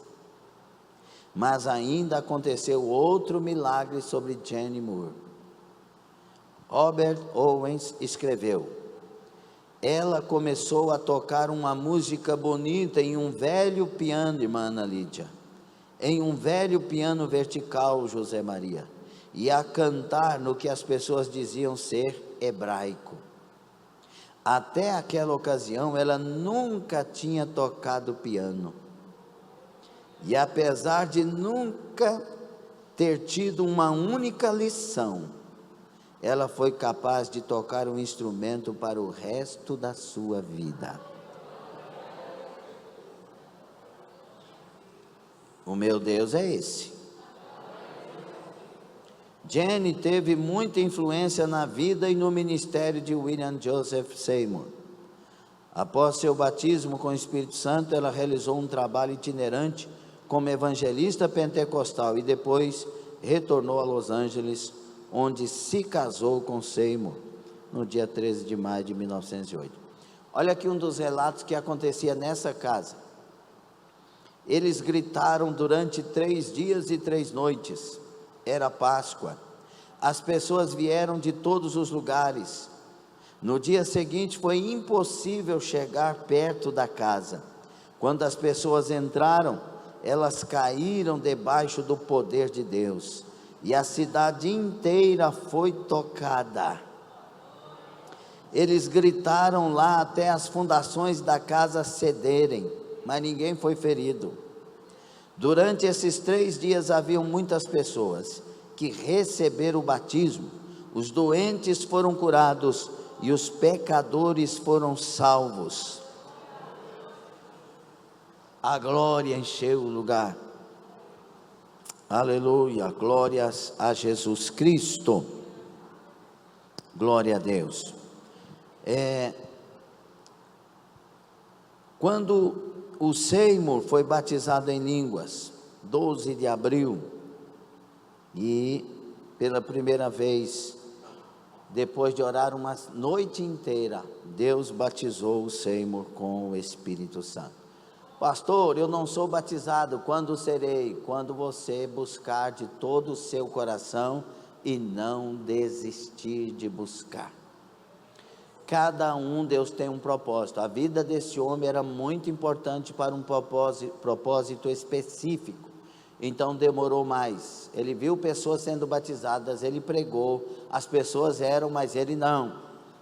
[SPEAKER 1] Mas ainda aconteceu outro milagre sobre Jenny Moore. Robert Owens escreveu: ela começou a tocar uma música bonita em um velho piano, irmã Ana Lídia, em um velho piano vertical, José Maria, e a cantar no que as pessoas diziam ser hebraico. Até aquela ocasião, ela nunca tinha tocado piano. E apesar de nunca ter tido uma única lição, ela foi capaz de tocar um instrumento para o resto da sua vida. O meu Deus é esse. Jenny teve muita influência na vida e no ministério de William Joseph Seymour. Após seu batismo com o Espírito Santo, ela realizou um trabalho itinerante como evangelista pentecostal e depois retornou a Los Angeles, onde se casou com Seymour no dia 13 de maio de 1908. Olha aqui um dos relatos que acontecia nessa casa. Eles gritaram durante 3 dias e 3 noites. Era Páscoa. As pessoas vieram de todos os lugares. No dia seguinte foi impossível chegar perto da casa. Quando as pessoas entraram, elas caíram debaixo do poder de Deus. E a cidade inteira foi tocada. Eles gritaram lá até as fundações da casa cederem, mas ninguém foi ferido. Durante esses 3 dias haviam muitas pessoas que receberam o batismo, os doentes foram curados e os pecadores foram salvos. A glória encheu o lugar. Aleluia, glórias a Jesus Cristo. Glória a Deus. Quando o Seymour foi batizado em línguas, 12 de abril, e pela primeira vez, depois de orar uma noite inteira, Deus batizou o Seymour com o Espírito Santo. Pastor, eu não sou batizado. Quando serei? Quando você buscar de todo o seu coração e não desistir de buscar. Cada um, Deus tem um propósito. A vida desse homem era muito importante para um propósito específico. Então demorou mais. Ele viu pessoas sendo batizadas, ele pregou, as pessoas eram, mas ele não.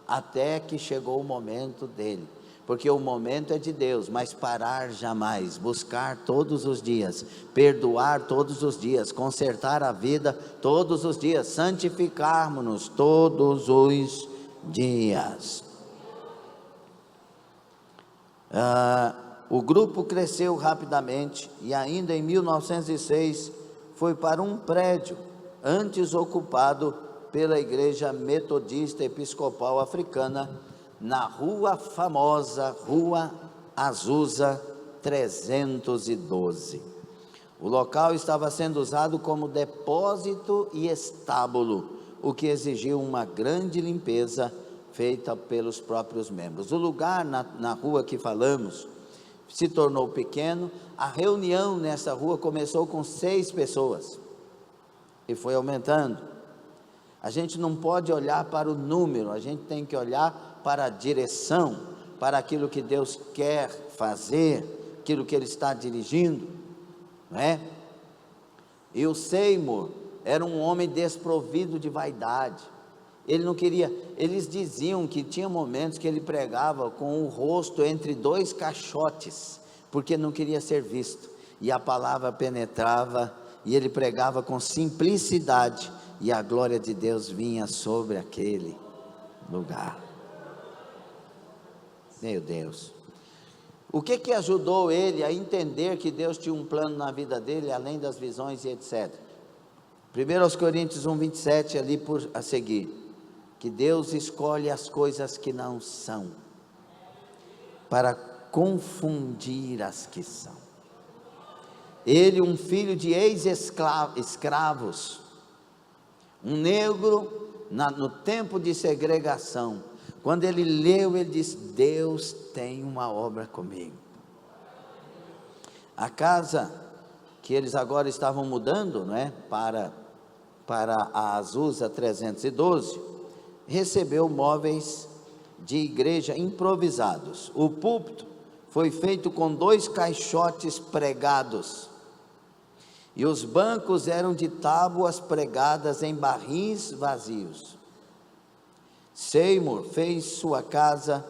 [SPEAKER 1] Até que chegou o momento dele. Porque o momento é de Deus, mas parar jamais, buscar todos os dias, perdoar todos os dias, consertar a vida todos os dias, santificarmos-nos todos os dias. O grupo cresceu rapidamente e ainda em 1906 foi para um prédio antes ocupado pela Igreja Metodista Episcopal Africana, na famosa Rua Azusa 312. O local estava sendo usado como depósito e estábulo, o que exigiu uma grande limpeza feita pelos próprios membros. O lugar na rua que falamos se tornou pequeno. A reunião nessa rua começou com 6 pessoas e foi aumentando. A gente não pode olhar para o número, a gente tem que olhar para a direção, para aquilo que Deus quer fazer, aquilo que Ele está dirigindo, não é? E o Seymour era um homem desprovido de vaidade. Ele não queria, eles diziam que tinha momentos que ele pregava com o rosto entre 2 caixotes, porque não queria ser visto, e a palavra penetrava, e ele pregava com simplicidade, e a glória de Deus vinha sobre aquele. lugar. Meu Deus. O que ajudou ele a entender que Deus tinha um plano na vida dele, além das visões e etc? 1 Coríntios 1:27, ali por a seguir, que Deus escolhe as coisas que não são, para confundir as que são. Ele, um filho de ex-escravos, um negro no tempo de segregação, quando ele leu, ele disse: Deus tem uma obra comigo. A casa que eles agora estavam mudando, não é, para a Azusa 312, recebeu móveis de igreja improvisados. O púlpito foi feito com 2 caixotes pregados, e os bancos eram de tábuas pregadas em barris vazios. Seymour fez sua casa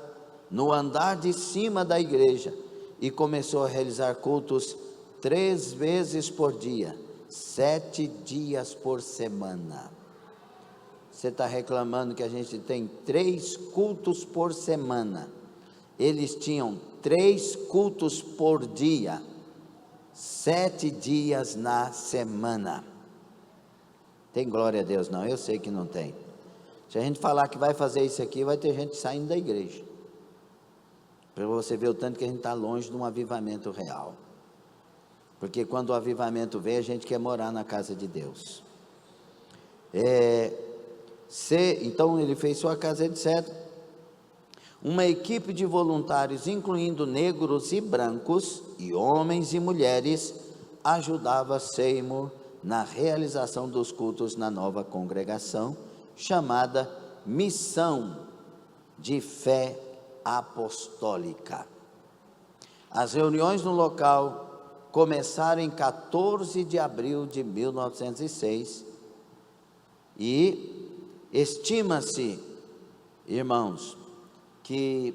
[SPEAKER 1] no andar de cima da igreja e começou a realizar cultos 3 vezes por dia, 7 dias por semana. Você está reclamando que a gente tem 3 cultos por semana. Eles tinham 3 cultos por dia, 7 dias na semana. Tem glória a Deus? Não, eu sei que não tem. Se a gente falar que vai fazer isso aqui, vai ter gente saindo da igreja, para você ver o tanto que a gente está longe de um avivamento real. Porque quando o avivamento vem, a gente quer morar na casa de Deus. Então ele fez sua casa, etc. Uma equipe de voluntários, incluindo negros e brancos, e homens e mulheres, ajudava Seymour na realização dos cultos na nova congregação, chamada Missão de Fé Apostólica. As reuniões no local começaram em 14 de abril de 1906, e estima-se, irmãos, que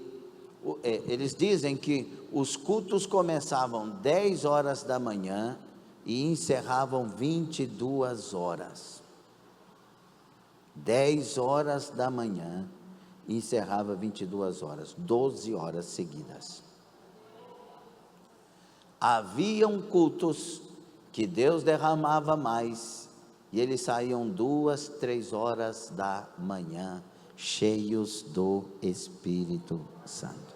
[SPEAKER 1] eles dizem que os cultos começavam 10 horas da manhã e encerravam 22 horas. 10 horas da manhã e encerrava 22 horas, 12 horas seguidas. Haviam cultos que Deus derramava mais, e eles saíam 2, 3 horas da manhã, cheios do Espírito Santo.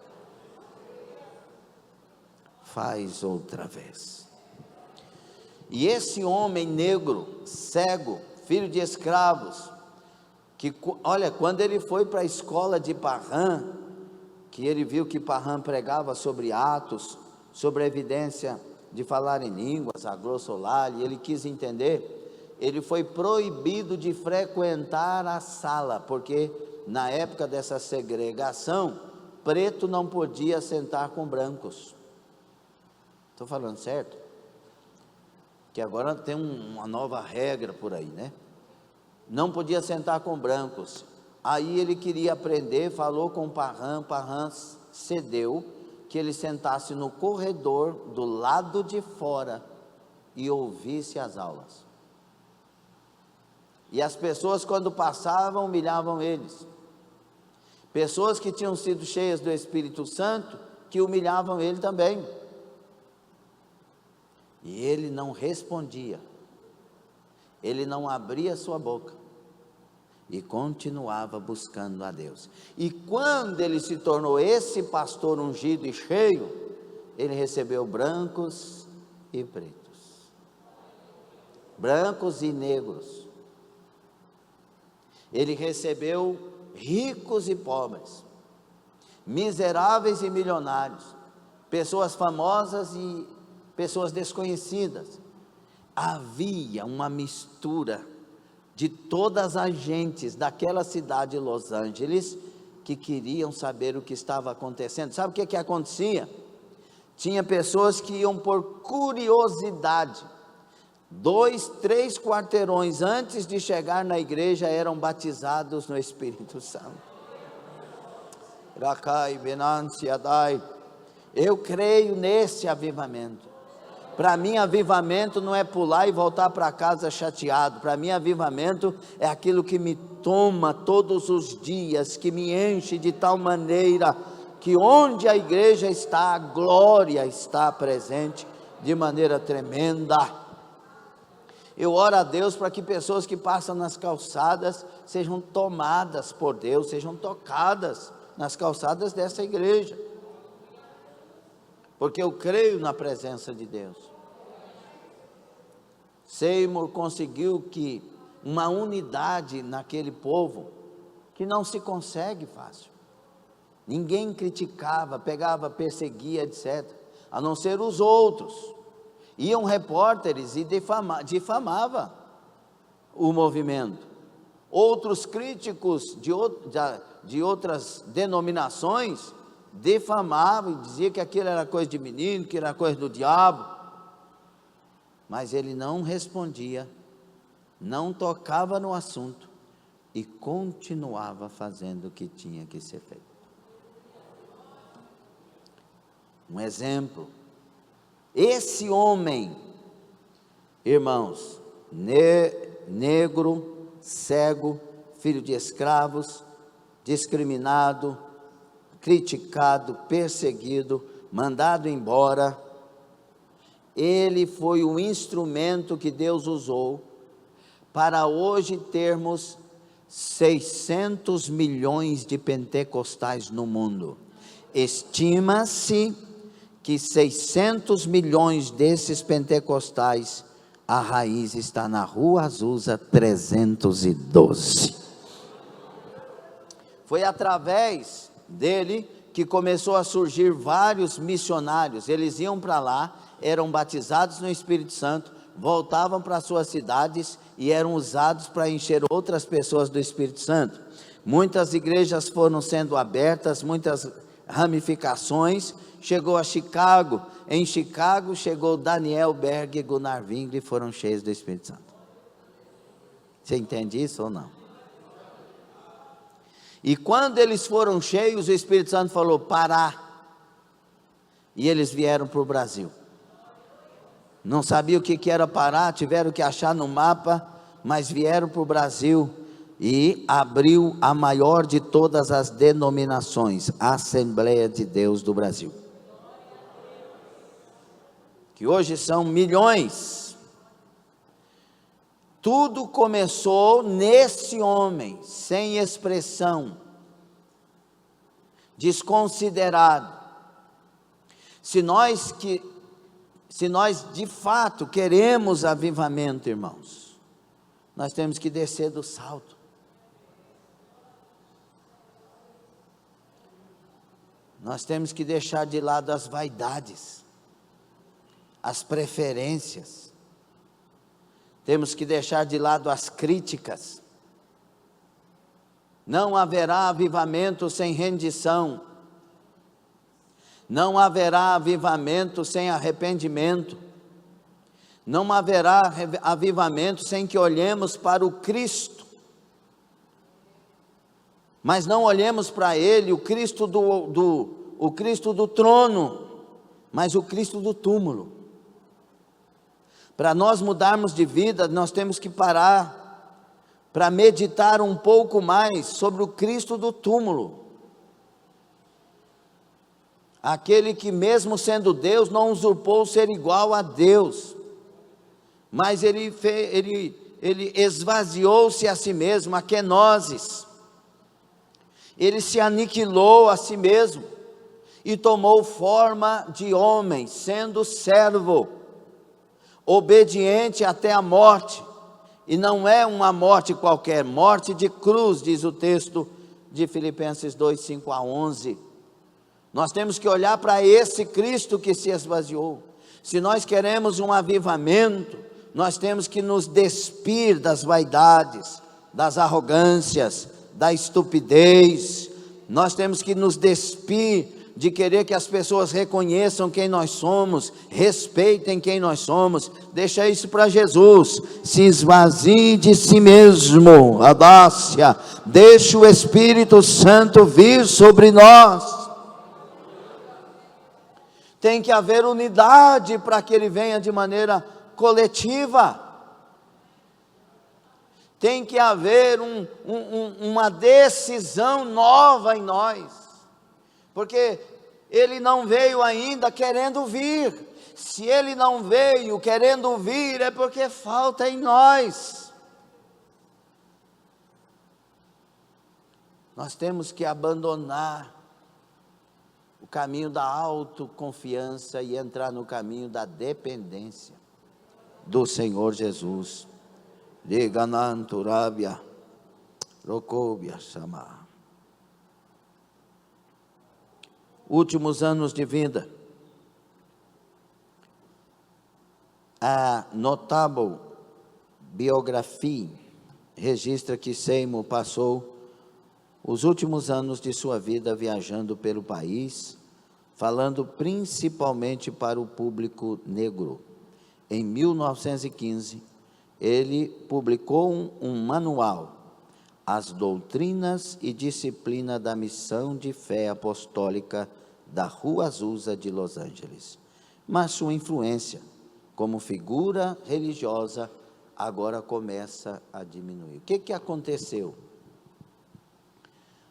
[SPEAKER 1] Faz outra vez. E esse homem negro, cego, filho de escravos, que, olha, quando ele foi para a escola de Parham, que ele viu que Parham pregava sobre Atos, sobre a evidência de falar em línguas, a glossolalia, e ele quis entender, ele foi proibido de frequentar a sala, porque na época dessa segregação, preto não podia sentar com brancos. Estou falando certo? Que agora tem uma nova regra por aí, né? Não podia sentar com brancos. Aí ele queria aprender, falou com Parham cedeu que ele sentasse no corredor do lado de fora e ouvisse as aulas. E as pessoas, quando passavam, humilhavam eles. Pessoas que tinham sido cheias do Espírito Santo, que humilhavam ele também. E ele não respondia, ele não abria sua boca, e continuava buscando a Deus. E quando ele se tornou esse pastor ungido e cheio, ele recebeu brancos e pretos, brancos e negros. Ele recebeu ricos e pobres, miseráveis e milionários, pessoas famosas e pessoas desconhecidas. Havia uma mistura de todas as gentes daquela cidade de Los Angeles que queriam saber o que estava acontecendo. Sabe o que acontecia? Tinha pessoas que iam por curiosidade. 2, 3 quarteirões antes de chegar na igreja eram batizados no Espírito Santo. Eu creio nesse avivamento. Para mim, avivamento não é pular e voltar para casa chateado. Para mim, avivamento é aquilo que me toma todos os dias, que me enche de tal maneira que onde a igreja está, a glória está presente de maneira tremenda. Eu oro a Deus para que pessoas que passam nas calçadas sejam tomadas por Deus, sejam tocadas nas calçadas dessa igreja, porque eu creio na presença de Deus. Seymour conseguiu que uma unidade naquele povo que não se consegue fácil. Ninguém criticava, pegava, perseguia, etc., a não ser os outros. Iam repórteres e difamava o movimento. Outros críticos de outras denominações difamavam e diziam que aquilo era coisa de menino, que era coisa do diabo. Mas ele não respondia, não tocava no assunto e continuava fazendo o que tinha que ser feito. Um exemplo, esse homem, irmãos, negro, cego, filho de escravos, discriminado, criticado, perseguido, mandado embora, ele foi o instrumento que Deus usou para hoje termos 600 milhões de pentecostais no mundo. Estima-se que 600 milhões desses pentecostais, a raiz está na Rua Azusa 312. Foi através dele que começou a surgir vários missionários. Eles iam para lá, eram batizados no Espírito Santo, voltavam para suas cidades e eram usados para encher outras pessoas do Espírito Santo. Muitas igrejas foram sendo abertas, muitas ramificações. Chegou a Chicago, em Chicago chegou Daniel Berg e Gunnar Wingre, foram cheios do Espírito Santo. Você entende isso ou não? E quando eles foram cheios, o Espírito Santo falou, parar, e eles vieram para o Brasil. Não sabiam o que era parar, tiveram que achar no mapa, mas vieram para o Brasil, e abriu a maior de todas as denominações, a Assembleia de Deus do Brasil, que hoje são milhões. Tudo começou nesse homem, sem expressão, desconsiderado. Se nós de fato queremos avivamento, irmãos, nós temos que descer do salto. Nós temos que deixar de lado as vaidades, as preferências. Temos que deixar de lado as críticas. Não haverá avivamento sem rendição. Não haverá avivamento sem arrependimento. Não haverá avivamento sem que olhemos para o Cristo. Mas não olhemos para Ele, o Cristo o Cristo do trono, mas o Cristo do túmulo. Para nós mudarmos de vida, nós temos que parar para meditar um pouco mais sobre o Cristo do túmulo. Aquele que mesmo sendo Deus, não usurpou ser igual a Deus, mas ele esvaziou-se a si mesmo, a kenosis. Ele se aniquilou a si mesmo, e tomou forma de homem, sendo servo, obediente até a morte, e não é uma morte qualquer, morte de cruz, diz o texto de Filipenses 2, 5 a 11, nós temos que olhar para esse Cristo que se esvaziou. Se nós queremos um avivamento, nós temos que nos despir das vaidades, das arrogâncias, da estupidez, nós temos que nos despir de querer que as pessoas reconheçam quem nós somos, respeitem quem nós somos. Deixa isso para Jesus. Se esvazie de si mesmo, audácia, deixa o Espírito Santo vir sobre nós. Tem que haver unidade para que ele venha de maneira coletiva. Tem que haver uma decisão nova em nós, porque ele não veio ainda querendo vir. Se ele não veio querendo vir, é porque falta em nós. Nós temos que abandonar o caminho da autoconfiança e entrar no caminho da dependência do Senhor Jesus. Ligananturabia, Rokobia Sama. Últimos anos de vida. A Notable Biography registra que Seymour passou os últimos anos de sua vida viajando pelo país, falando principalmente para o público negro. Em 1915, ele publicou um manual, As Doutrinas e Disciplina da Missão de Fé Apostólica da Rua Azusa de Los Angeles. Mas sua influência como figura religiosa agora começa a diminuir. O que aconteceu?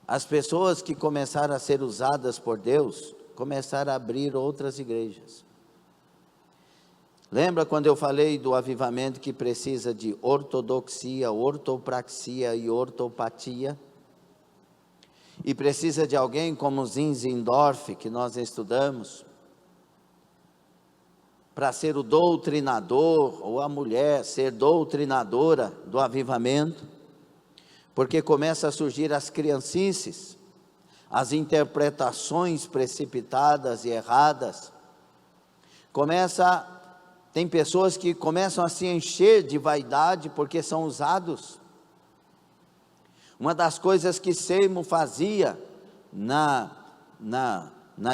[SPEAKER 1] As pessoas que começaram a ser usadas por Deus, começaram a abrir outras igrejas. Lembra quando eu falei do avivamento que precisa de ortodoxia, ortopraxia e ortopatia? E precisa de alguém como Zinzendorf, que nós estudamos, para ser o doutrinador, ou a mulher ser doutrinadora do avivamento, porque começa a surgir as criancices, as interpretações precipitadas e erradas. Tem pessoas que começam a se encher de vaidade porque são usados. Uma das coisas que Seymour fazia na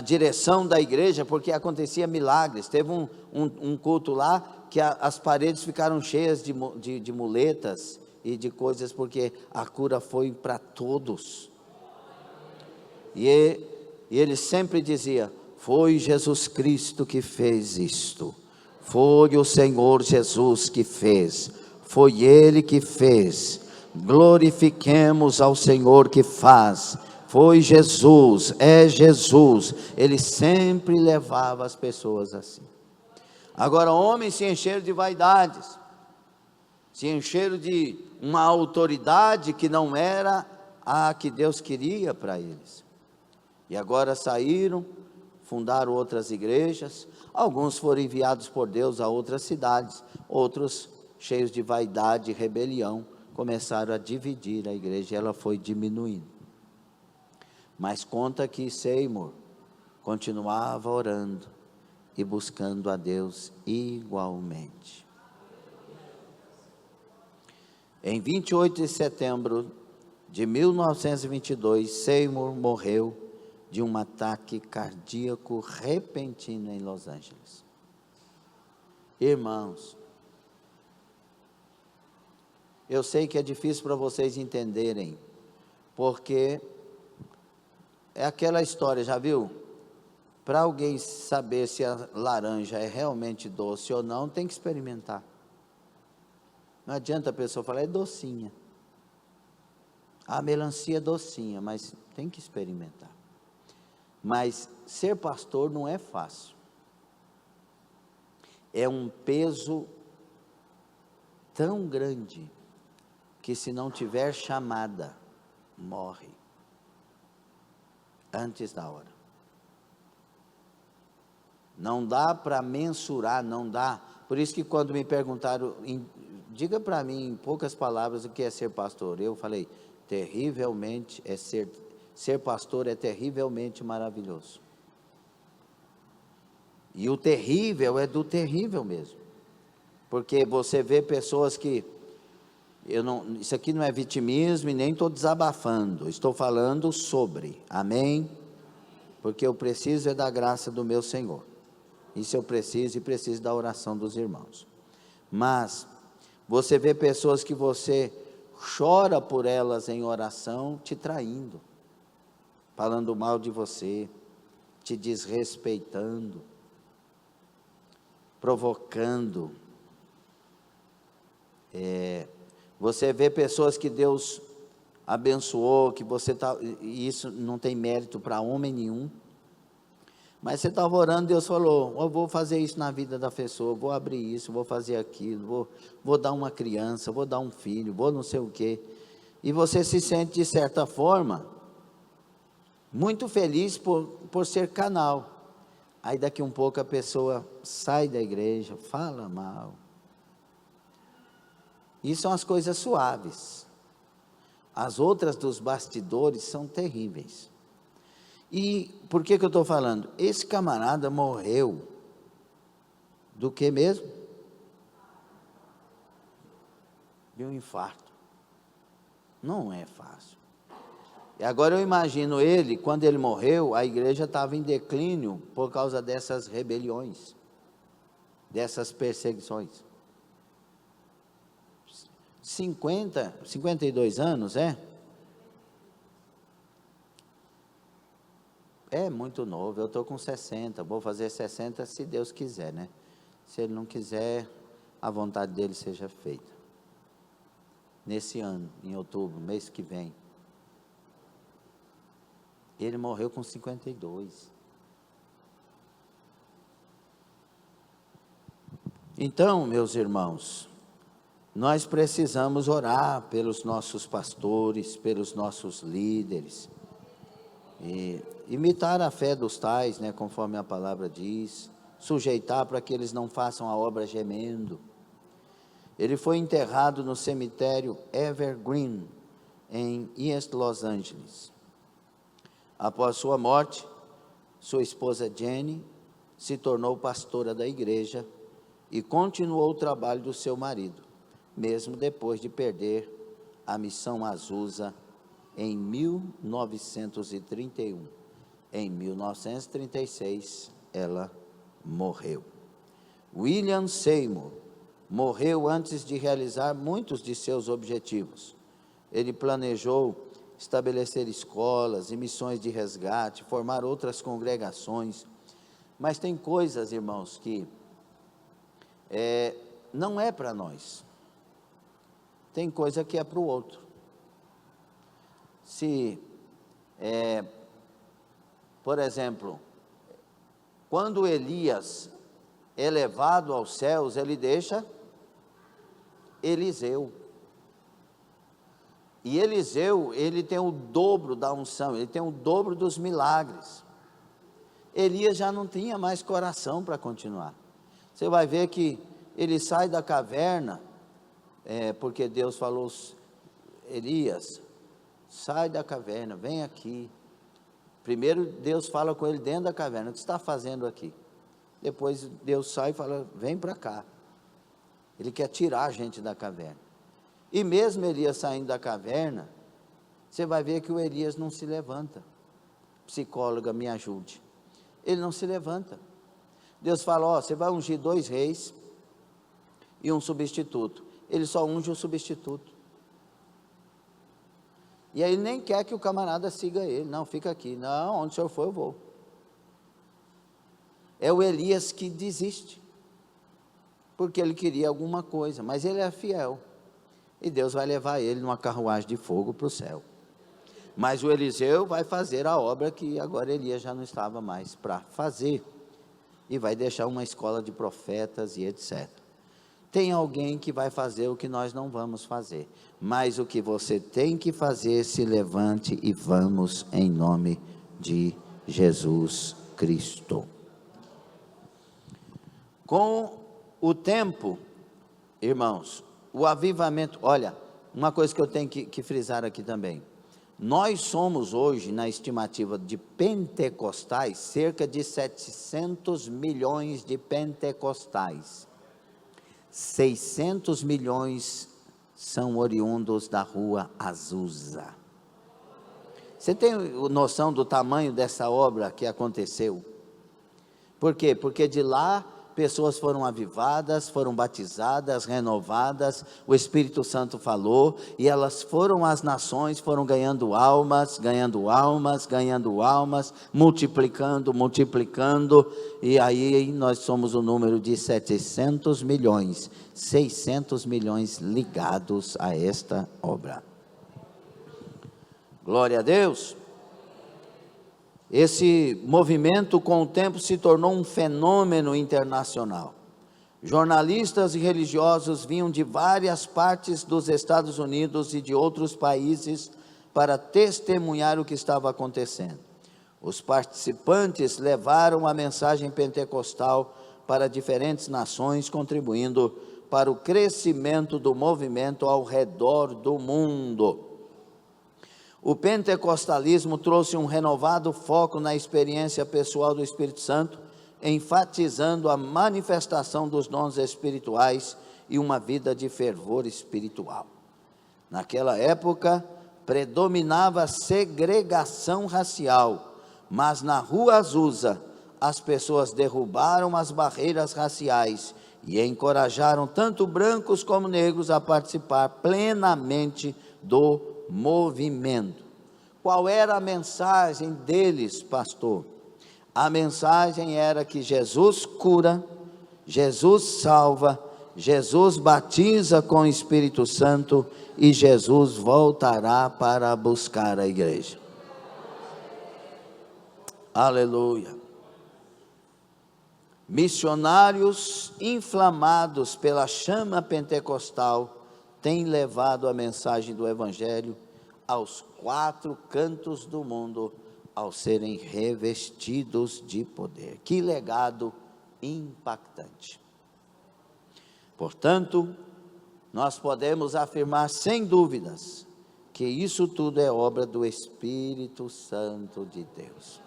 [SPEAKER 1] direção da igreja, porque acontecia milagres. Teve um culto lá que as paredes ficaram cheias de muletas e de coisas, porque a cura foi para todos. E ele sempre dizia: foi Jesus Cristo que fez isto, foi o Senhor Jesus que fez, foi Ele que fez, glorifiquemos ao Senhor que faz, foi Jesus, é Jesus. Ele sempre levava as pessoas assim. Agora, homens se encheram de vaidades, se encheram de uma autoridade que não era a que Deus queria para eles. E agora saíram, fundaram outras igrejas. Alguns foram enviados por Deus a outras cidades, outros, cheios de vaidade e rebelião, começaram a dividir a igreja, e ela foi diminuindo. Mas conta que Seymour continuava orando e buscando a Deus igualmente. Em 28 de setembro de 1922, Seymour morreu de um ataque cardíaco repentino em Los Angeles. Irmãos, eu sei que é difícil para vocês entenderem, porque é aquela história, já viu? Para alguém saber se a laranja é realmente doce ou não, tem que experimentar. Não adianta a pessoa falar, é docinha. A melancia é docinha, mas tem que experimentar. Mas ser pastor não é fácil. É um peso tão grande que, se não tiver chamada, morre antes da hora. Não dá para mensurar, não dá. Por isso que quando me perguntaram, diga para mim em poucas palavras o que é ser pastor. Eu falei, terrivelmente, ser pastor é terrivelmente maravilhoso. E o terrível é do terrível mesmo. Porque você vê pessoas que, isso aqui não é vitimismo e nem estou desabafando, estou falando sobre, amém? Porque eu preciso é da graça do meu Senhor. Isso eu preciso, e preciso da oração dos irmãos. Mas você vê pessoas que você chora por elas em oração, te traindo, falando mal de você, te desrespeitando. provocando. Você vê pessoas que Deus abençoou, que você está, e isso não tem mérito para homem nenhum, mas você estava orando, Deus falou, eu vou fazer isso na vida da pessoa, vou abrir isso, vou fazer aquilo, vou dar uma criança, vou dar um filho, vou não sei o quê, e você se sente de certa forma, muito feliz por ser canal. Aí daqui um pouco a pessoa sai da igreja, fala mal. Isso são as coisas suaves. As outras dos bastidores são terríveis. E por que eu estou falando? Esse camarada morreu do que mesmo? De um infarto. Não é fácil. E agora eu imagino ele, quando ele morreu, a igreja estava em declínio por causa dessas rebeliões, dessas perseguições. 52 anos, é? É muito novo, eu estou com 60, vou fazer 60 se Deus quiser, né? Se Ele não quiser, a vontade dEle seja feita. Nesse ano, em outubro, mês que vem. Ele morreu com 52. Então, meus irmãos, nós precisamos orar pelos nossos pastores, pelos nossos líderes, e imitar a fé dos tais, né, conforme a palavra diz, sujeitar para que eles não façam a obra gemendo. Ele foi enterrado no cemitério Evergreen, em East Los Angeles. Após sua morte, sua esposa Jenny se tornou pastora da igreja e continuou o trabalho do seu marido, mesmo depois de perder a missão Azusa em 1931. Em 1936, ela morreu. William Seymour morreu antes de realizar muitos de seus objetivos. Ele planejou estabelecer escolas e missões de resgate, formar outras congregações, mas tem coisas, irmãos, que não é para nós, tem coisa que é para o outro. Por exemplo, quando Elias é levado aos céus, ele deixa Eliseu. E Eliseu, ele tem o dobro da unção, ele tem o dobro dos milagres. Elias já não tinha mais coração para continuar. Você vai ver que ele sai da caverna, porque Deus falou, Elias, sai da caverna, vem aqui. Primeiro Deus fala com ele dentro da caverna, o que você está fazendo aqui? Depois Deus sai e fala, vem para cá. Ele quer tirar a gente da caverna. E mesmo Elias saindo da caverna, você vai ver que o Elias não se levanta. Psicóloga, me ajude. Ele não se levanta. Deus fala, você vai ungir 2 reis e um substituto. Ele só unge o substituto. E aí ele nem quer que o camarada siga ele. Não, fica aqui. Não, onde o senhor for eu vou. É o Elias que desiste. Porque ele queria alguma coisa, mas ele é fiel. E Deus vai levar ele numa carruagem de fogo para o céu. Mas o Eliseu vai fazer a obra que agora Elias já não estava mais para fazer. E vai deixar uma escola de profetas e etc. Tem alguém que vai fazer o que nós não vamos fazer. Mas o que você tem que fazer, se levante e vamos em nome de Jesus Cristo. Com o tempo, irmãos, o avivamento, olha, uma coisa que eu tenho que frisar aqui também. Nós somos hoje, na estimativa de pentecostais, cerca de 700 milhões de pentecostais. 600 milhões são oriundos da rua Azusa. Você tem noção do tamanho dessa obra que aconteceu? Por quê? Porque de lá pessoas foram avivadas, foram batizadas, renovadas, o Espírito Santo falou, e elas foram às nações, foram ganhando almas, multiplicando, e aí nós somos o número de 700 milhões, 600 milhões ligados a esta obra. Glória a Deus. Esse movimento, com o tempo, se tornou um fenômeno internacional. Jornalistas e religiosos vinham de várias partes dos Estados Unidos e de outros países para testemunhar o que estava acontecendo. Os participantes levaram a mensagem pentecostal para diferentes nações, contribuindo para o crescimento do movimento ao redor do mundo. O pentecostalismo trouxe um renovado foco na experiência pessoal do Espírito Santo, enfatizando a manifestação dos dons espirituais e uma vida de fervor espiritual. Naquela época, predominava a segregação racial, mas na Rua Azusa, as pessoas derrubaram as barreiras raciais e encorajaram tanto brancos como negros a participar plenamente do movimento. Qual era a mensagem deles, pastor? A mensagem era que Jesus cura, Jesus salva, Jesus batiza com o Espírito Santo e Jesus voltará para buscar a igreja. Aleluia. Missionários inflamados pela chama pentecostal têm levado a mensagem do Evangelho aos 4 cantos do mundo, ao serem revestidos de poder. Que legado impactante. Portanto, nós podemos afirmar sem dúvidas que isso tudo é obra do Espírito Santo de Deus.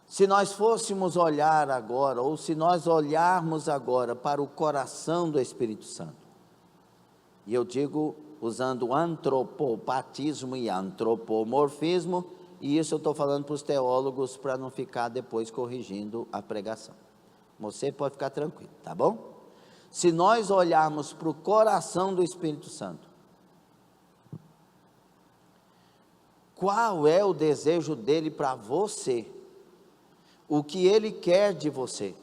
[SPEAKER 1] Se nós fôssemos olhar agora, ou se nós olharmos agora para o coração do Espírito Santo, e eu digo usando antropopatismo e antropomorfismo, e isso eu estou falando para os teólogos, para não ficar depois corrigindo a pregação. Você pode ficar tranquilo, tá bom? Se nós olharmos para o coração do Espírito Santo, qual é o desejo dele para você? O que ele quer de você?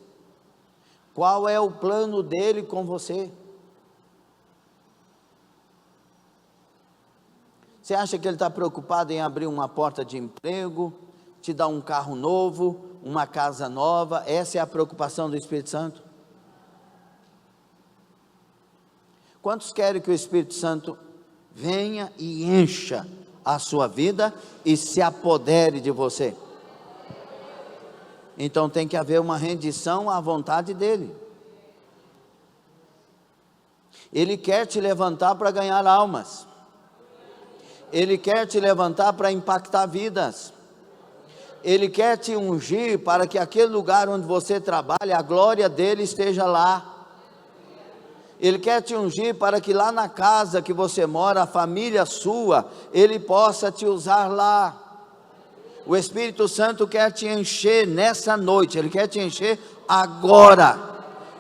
[SPEAKER 1] Qual é o plano dele com você? Você acha que ele está preocupado em abrir uma porta de emprego, te dar um carro novo, uma casa nova? Essa é a preocupação do Espírito Santo? Quantos querem que o Espírito Santo venha e encha a sua vida e se apodere de você? Então tem que haver uma rendição à vontade dele. Ele quer te levantar para ganhar almas. Ele quer te levantar para impactar vidas. Ele quer te ungir para que aquele lugar onde você trabalha, a glória dele esteja lá. Ele quer te ungir para que lá na casa que você mora, a família sua, ele possa te usar lá. O Espírito Santo quer te encher nessa noite, ele quer te encher agora.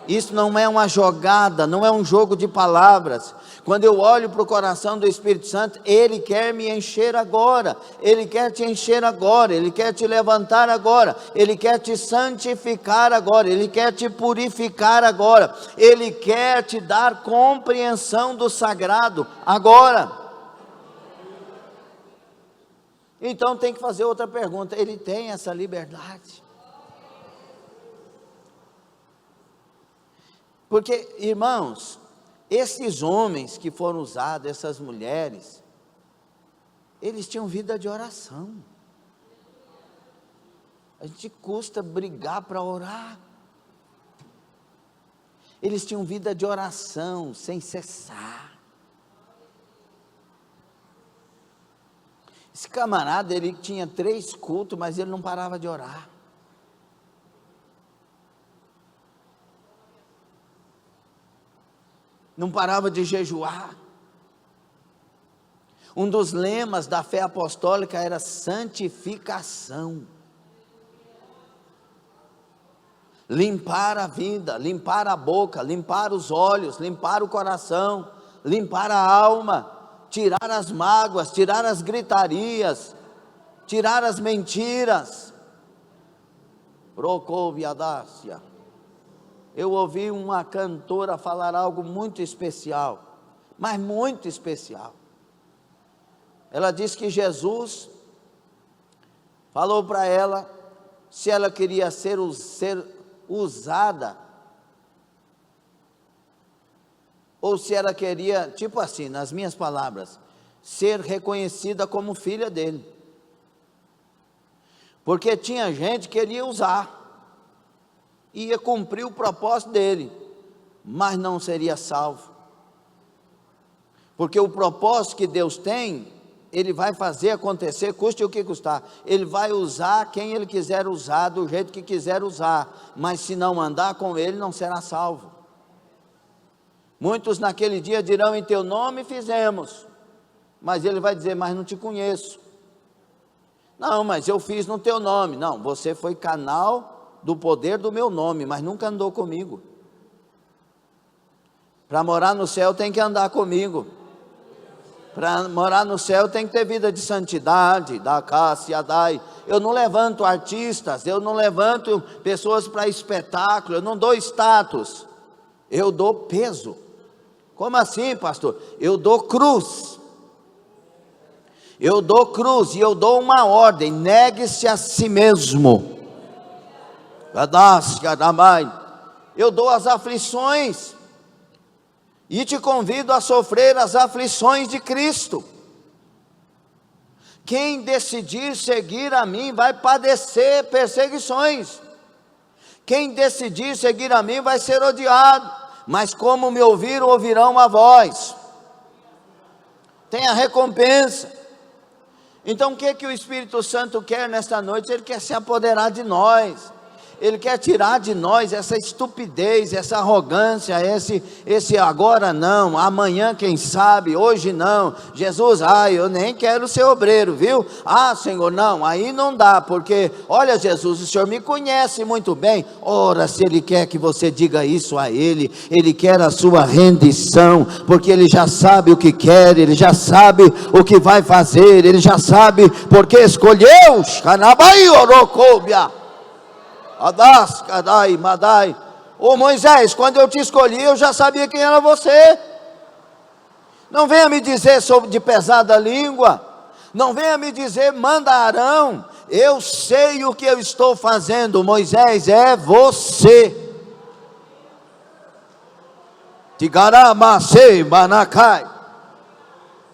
[SPEAKER 1] Isso não é uma jogada, não é um jogo de palavras. Quando eu olho para o coração do Espírito Santo, ele quer me encher agora, ele quer te encher agora, ele quer te levantar agora, ele quer te santificar agora, ele quer te purificar agora, ele quer te dar compreensão do sagrado agora. Então tem que fazer outra pergunta: ele tem essa liberdade? Porque, irmãos, esses homens que foram usados, essas mulheres, eles tinham vida de oração. A gente custa brigar para orar. Eles tinham vida de oração sem cessar. Esse camarada, ele tinha 3 cultos, mas ele não parava de orar. Não parava de jejuar. Um dos lemas da fé apostólica era santificação. limpar a vida, limpar a boca, limpar os olhos, limpar o coração, limpar a alma, tirar as mágoas, tirar as gritarias, tirar as mentiras. Procoviadácia. Eu ouvi uma cantora falar algo muito especial, mas muito especial. Ela disse que Jesus falou para ela se ela queria ser usada, ou se ela queria, tipo assim, nas minhas palavras, ser reconhecida como filha dele. Porque tinha gente que queria usar, ia cumprir o propósito dele, mas não seria salvo. Porque o propósito que Deus tem, Ele vai fazer acontecer, custe o que custar. Ele vai usar quem Ele quiser usar, do jeito que quiser usar, mas se não andar com Ele, não será salvo. Muitos naquele dia dirão: em teu nome fizemos, mas Ele vai dizer: mas não te conheço. Não, mas eu fiz no teu nome. Não, você foi canal do poder do meu nome, mas nunca andou comigo. Para morar no céu tem que andar comigo. Para morar no céu tem que ter vida de santidade, da Cássia, Dai. Eu não levanto artistas, eu não levanto pessoas para espetáculo, eu não dou status, eu dou peso. Como assim, pastor? Eu dou cruz. Eu dou cruz e eu dou uma ordem: negue-se a si mesmo. Eu dou as aflições. E te convido a sofrer as aflições de Cristo. Quem decidir seguir a mim vai padecer perseguições. Quem decidir seguir a mim vai ser odiado. Mas como me ouviram, ouvirão a voz. Tem a recompensa. Então o que o Espírito Santo quer nesta noite? Ele quer se apoderar de nós. Ele quer tirar de nós essa estupidez, essa arrogância, esse agora não, amanhã quem sabe, hoje não. Jesus, eu nem quero ser obreiro, viu? Senhor, não, aí não dá, porque, olha Jesus, o Senhor me conhece muito bem. Ora, se Ele quer que você diga isso a Ele, Ele quer a sua rendição, porque Ele já sabe o que quer, Ele já sabe o que vai fazer, Ele já sabe porque escolheu. Xanabai orocóbia. Adascadai, Madai. Ô Moisés, quando eu te escolhi, eu já sabia quem era você. Não venha me dizer sobre de pesada língua. Não venha me dizer, manda Arão. Eu sei o que eu estou fazendo. Moisés, é você. Tigaramase Manacai.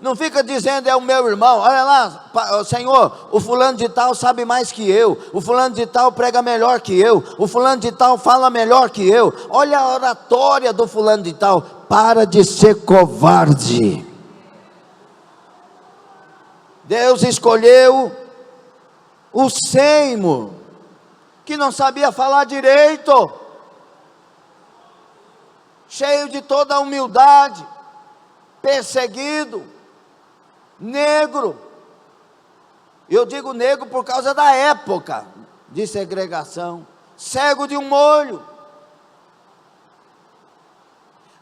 [SPEAKER 1] Não fica dizendo é o meu irmão, olha lá, Senhor, o fulano de tal sabe mais que eu, o fulano de tal prega melhor que eu, o fulano de tal fala melhor que eu, olha a oratória do fulano de tal. Para de ser covarde. Deus escolheu o Seimo, que não sabia falar direito, cheio de toda a humildade, perseguido, negro. Eu digo negro por causa da época de segregação, cego de um olho.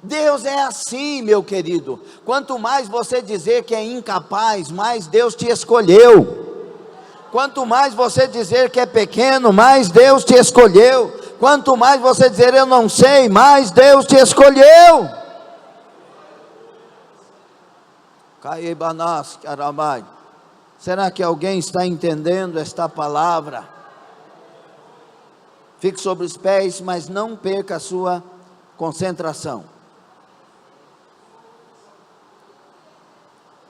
[SPEAKER 1] Deus é assim, meu querido. Quanto mais você dizer que é incapaz, mais Deus te escolheu. Quanto mais você dizer que é pequeno, mais Deus te escolheu. Quanto mais você dizer eu não sei, mais Deus te escolheu. Será que alguém está entendendo esta palavra? Fique sobre os pés, mas não perca a sua concentração.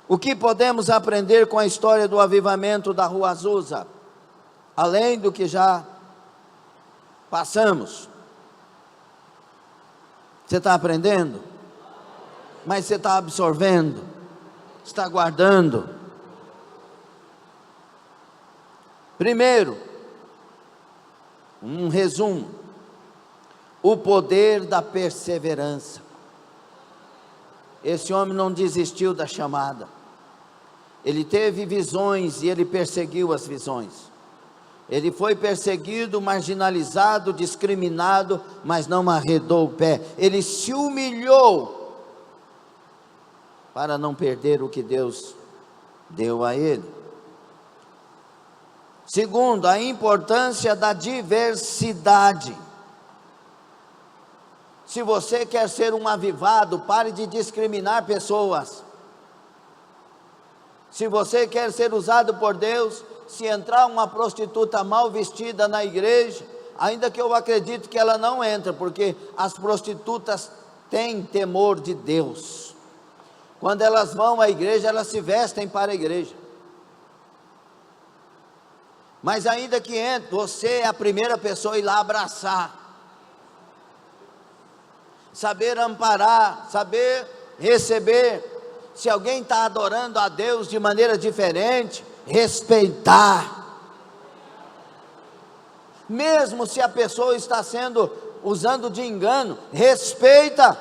[SPEAKER 1] O que podemos aprender com a história do avivamento da Rua Azusa? Além do que já passamos. Você está aprendendo? Mas você está absorvendo? Está guardando? Primeiro, um resumo: o poder da perseverança. Esse homem não desistiu da chamada. Ele teve visões e ele perseguiu as visões. Ele foi perseguido, marginalizado, discriminado, mas não arredou o pé. Ele se humilhou para não perder o que Deus deu a ele. Segundo, a importância da diversidade. Se você quer ser um avivado, pare de discriminar pessoas. Se você quer ser usado por Deus, se entrar uma prostituta mal vestida na igreja, ainda que eu acredite que ela não entra, porque as prostitutas têm temor de Deus. Quando elas vão à igreja, elas se vestem para a igreja. Mas ainda que entre, você é a primeira pessoa a ir lá abraçar, saber amparar, saber receber. Se alguém está adorando a Deus de maneira diferente, respeitar. Mesmo se a pessoa está usando de engano, respeita.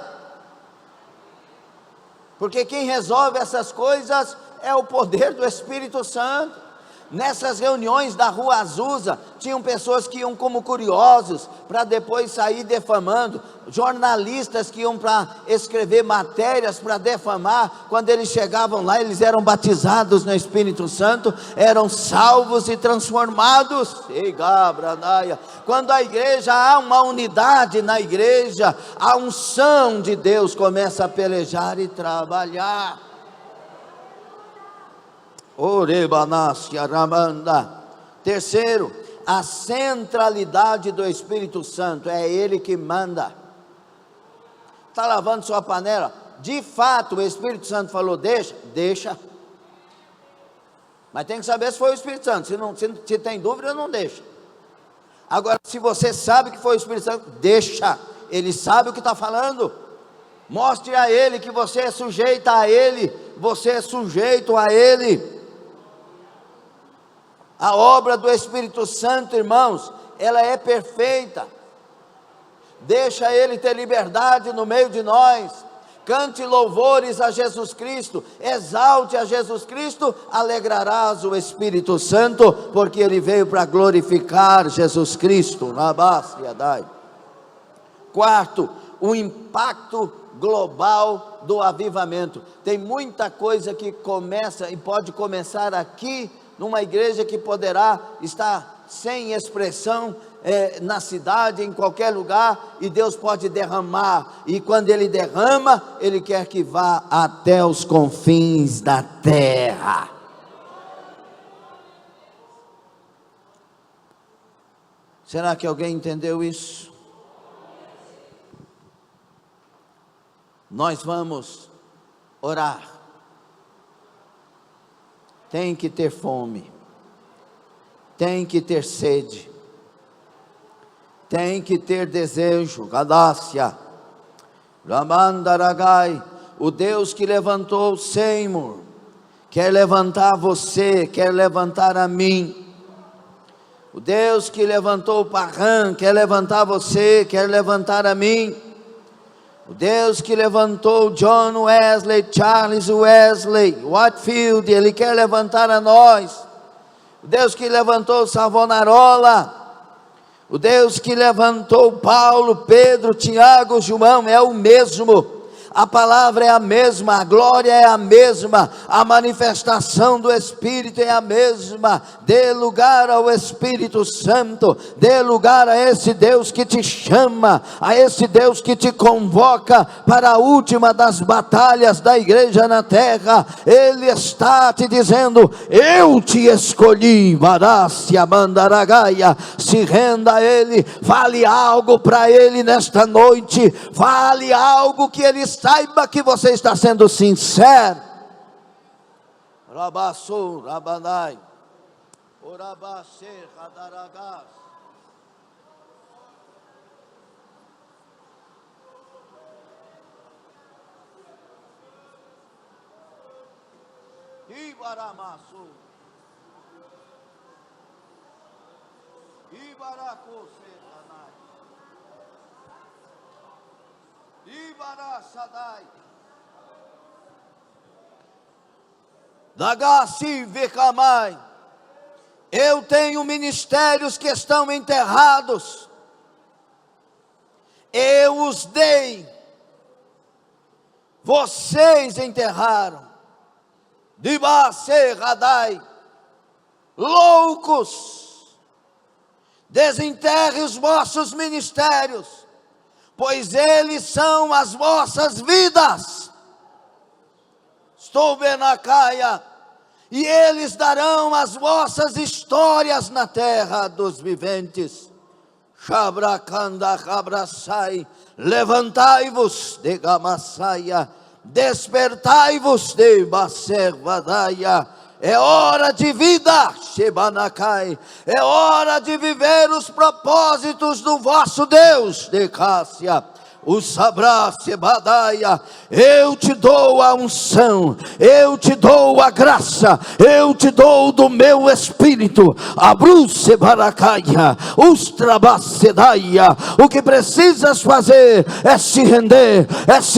[SPEAKER 1] Porque quem resolve essas coisas é o poder do Espírito Santo. Nessas reuniões da Rua Azusa, tinham pessoas que iam como curiosos, para depois sair defamando, jornalistas que iam para escrever matérias para defamar. Quando eles chegavam lá, eles eram batizados no Espírito Santo, eram salvos e transformados. Quando a igreja, há uma unidade na igreja, a unção de Deus começa a pelejar e trabalhar. Terceiro, a centralidade do Espírito Santo, é Ele que manda. Está lavando sua panela, de fato o Espírito Santo falou deixa, mas tem que saber se foi o Espírito Santo. Se tem dúvida, não deixa. Agora, se você sabe que foi o Espírito Santo, deixa, Ele sabe o que está falando. Mostre a Ele que você é sujeita a Ele, você é sujeito a Ele. A obra do Espírito Santo, irmãos, ela é perfeita. Deixa Ele ter liberdade no meio de nós. Cante louvores a Jesus Cristo, exalte a Jesus Cristo, alegrarás o Espírito Santo, porque Ele veio para glorificar Jesus Cristo. Quarto, o impacto global do avivamento. Tem muita coisa que começa e pode começar aqui, numa igreja que poderá estar sem expressão na cidade, em qualquer lugar, e Deus pode derramar, e quando Ele derrama, Ele quer que vá até os confins da terra. Será que alguém entendeu isso? Nós vamos orar. Tem que ter fome, tem que ter sede, tem que ter desejo. Gadácia, Ramandaragai, o Deus que levantou o Seymour, quer levantar você, quer levantar a mim. O Deus que levantou o Parran, quer levantar você, quer levantar a mim. O Deus que levantou John Wesley, Charles Wesley, Whitefield, Ele quer levantar a nós. O Deus que levantou Savonarola, o Deus que levantou Paulo, Pedro, Tiago, João, é o mesmo. A palavra é a mesma, a glória é a mesma, a manifestação do Espírito é a mesma. Dê lugar ao Espírito Santo, dê lugar a esse Deus que te chama, a esse Deus que te convoca para a última das batalhas da igreja na terra. Ele está te dizendo: eu te escolhi. Varácia Mandaragaia, se renda a Ele, fale algo para Ele nesta noite, fale algo que Ele saiba que você está sendo sincero. Rabassou, Rabanai, Orabassê, Radaragás. Ibaramassou, Ibaracosê, Tanai, Ibaraçadai, Dagassi Vecamai. Eu tenho ministérios que estão enterrados. Eu os dei. Vocês enterraram. Dibase Radai. Loucos. Desenterre os vossos ministérios, pois eles são as vossas vidas. Estou vendo a caia. E eles darão as vossas histórias na terra dos viventes. Shabracanda Rabraçai, levantai-vos de Gamassaia, despertai-vos de Baservadaia. É hora de vida, Shebanacai. É hora de viver os propósitos do vosso Deus, de Cássia. O Sabrá Sebadaia, eu te dou a unção, eu te dou a graça, eu te dou do meu espírito. Abru Sebaracaia, os Trabacedaia. O que precisas fazer é se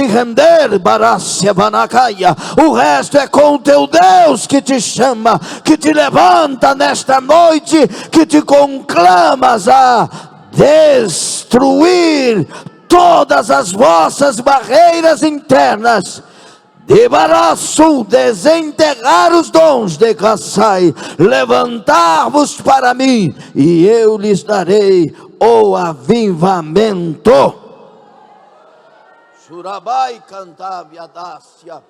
[SPEAKER 1] render, Baracebanacaia. O resto é com o teu Deus que te chama, que te levanta nesta noite, que te conclamas a destruir todas as vossas barreiras internas. Debaraço, desenterrar os dons de Kassai, levantar-vos para mim, e eu lhes darei o avivamento. Surabai cantavi adácia,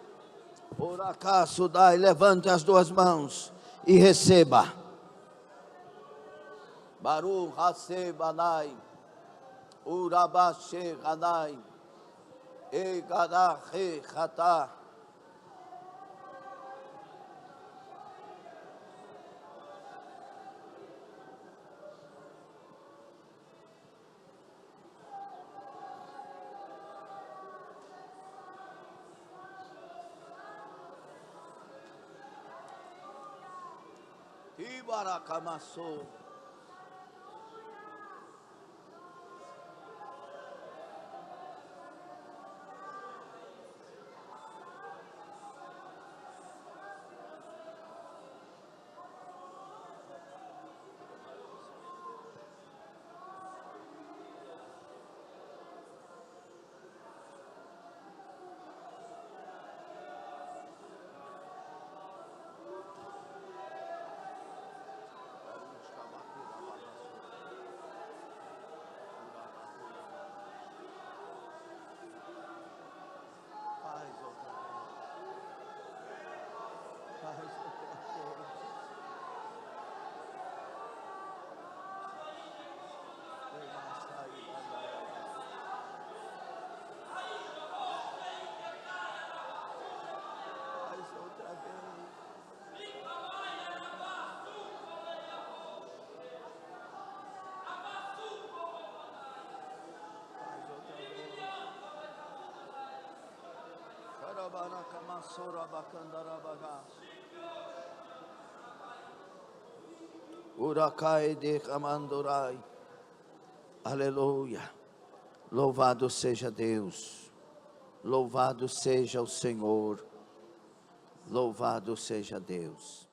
[SPEAKER 1] por acaso dai, levante as duas mãos e receba. Baru Hasebanai. Urabashe Hanai, Egadahe Hata. Ibarakamaso. Uracai de Kamandurai. Aleluia. Louvado seja Deus. Louvado seja o Senhor. Louvado seja Deus.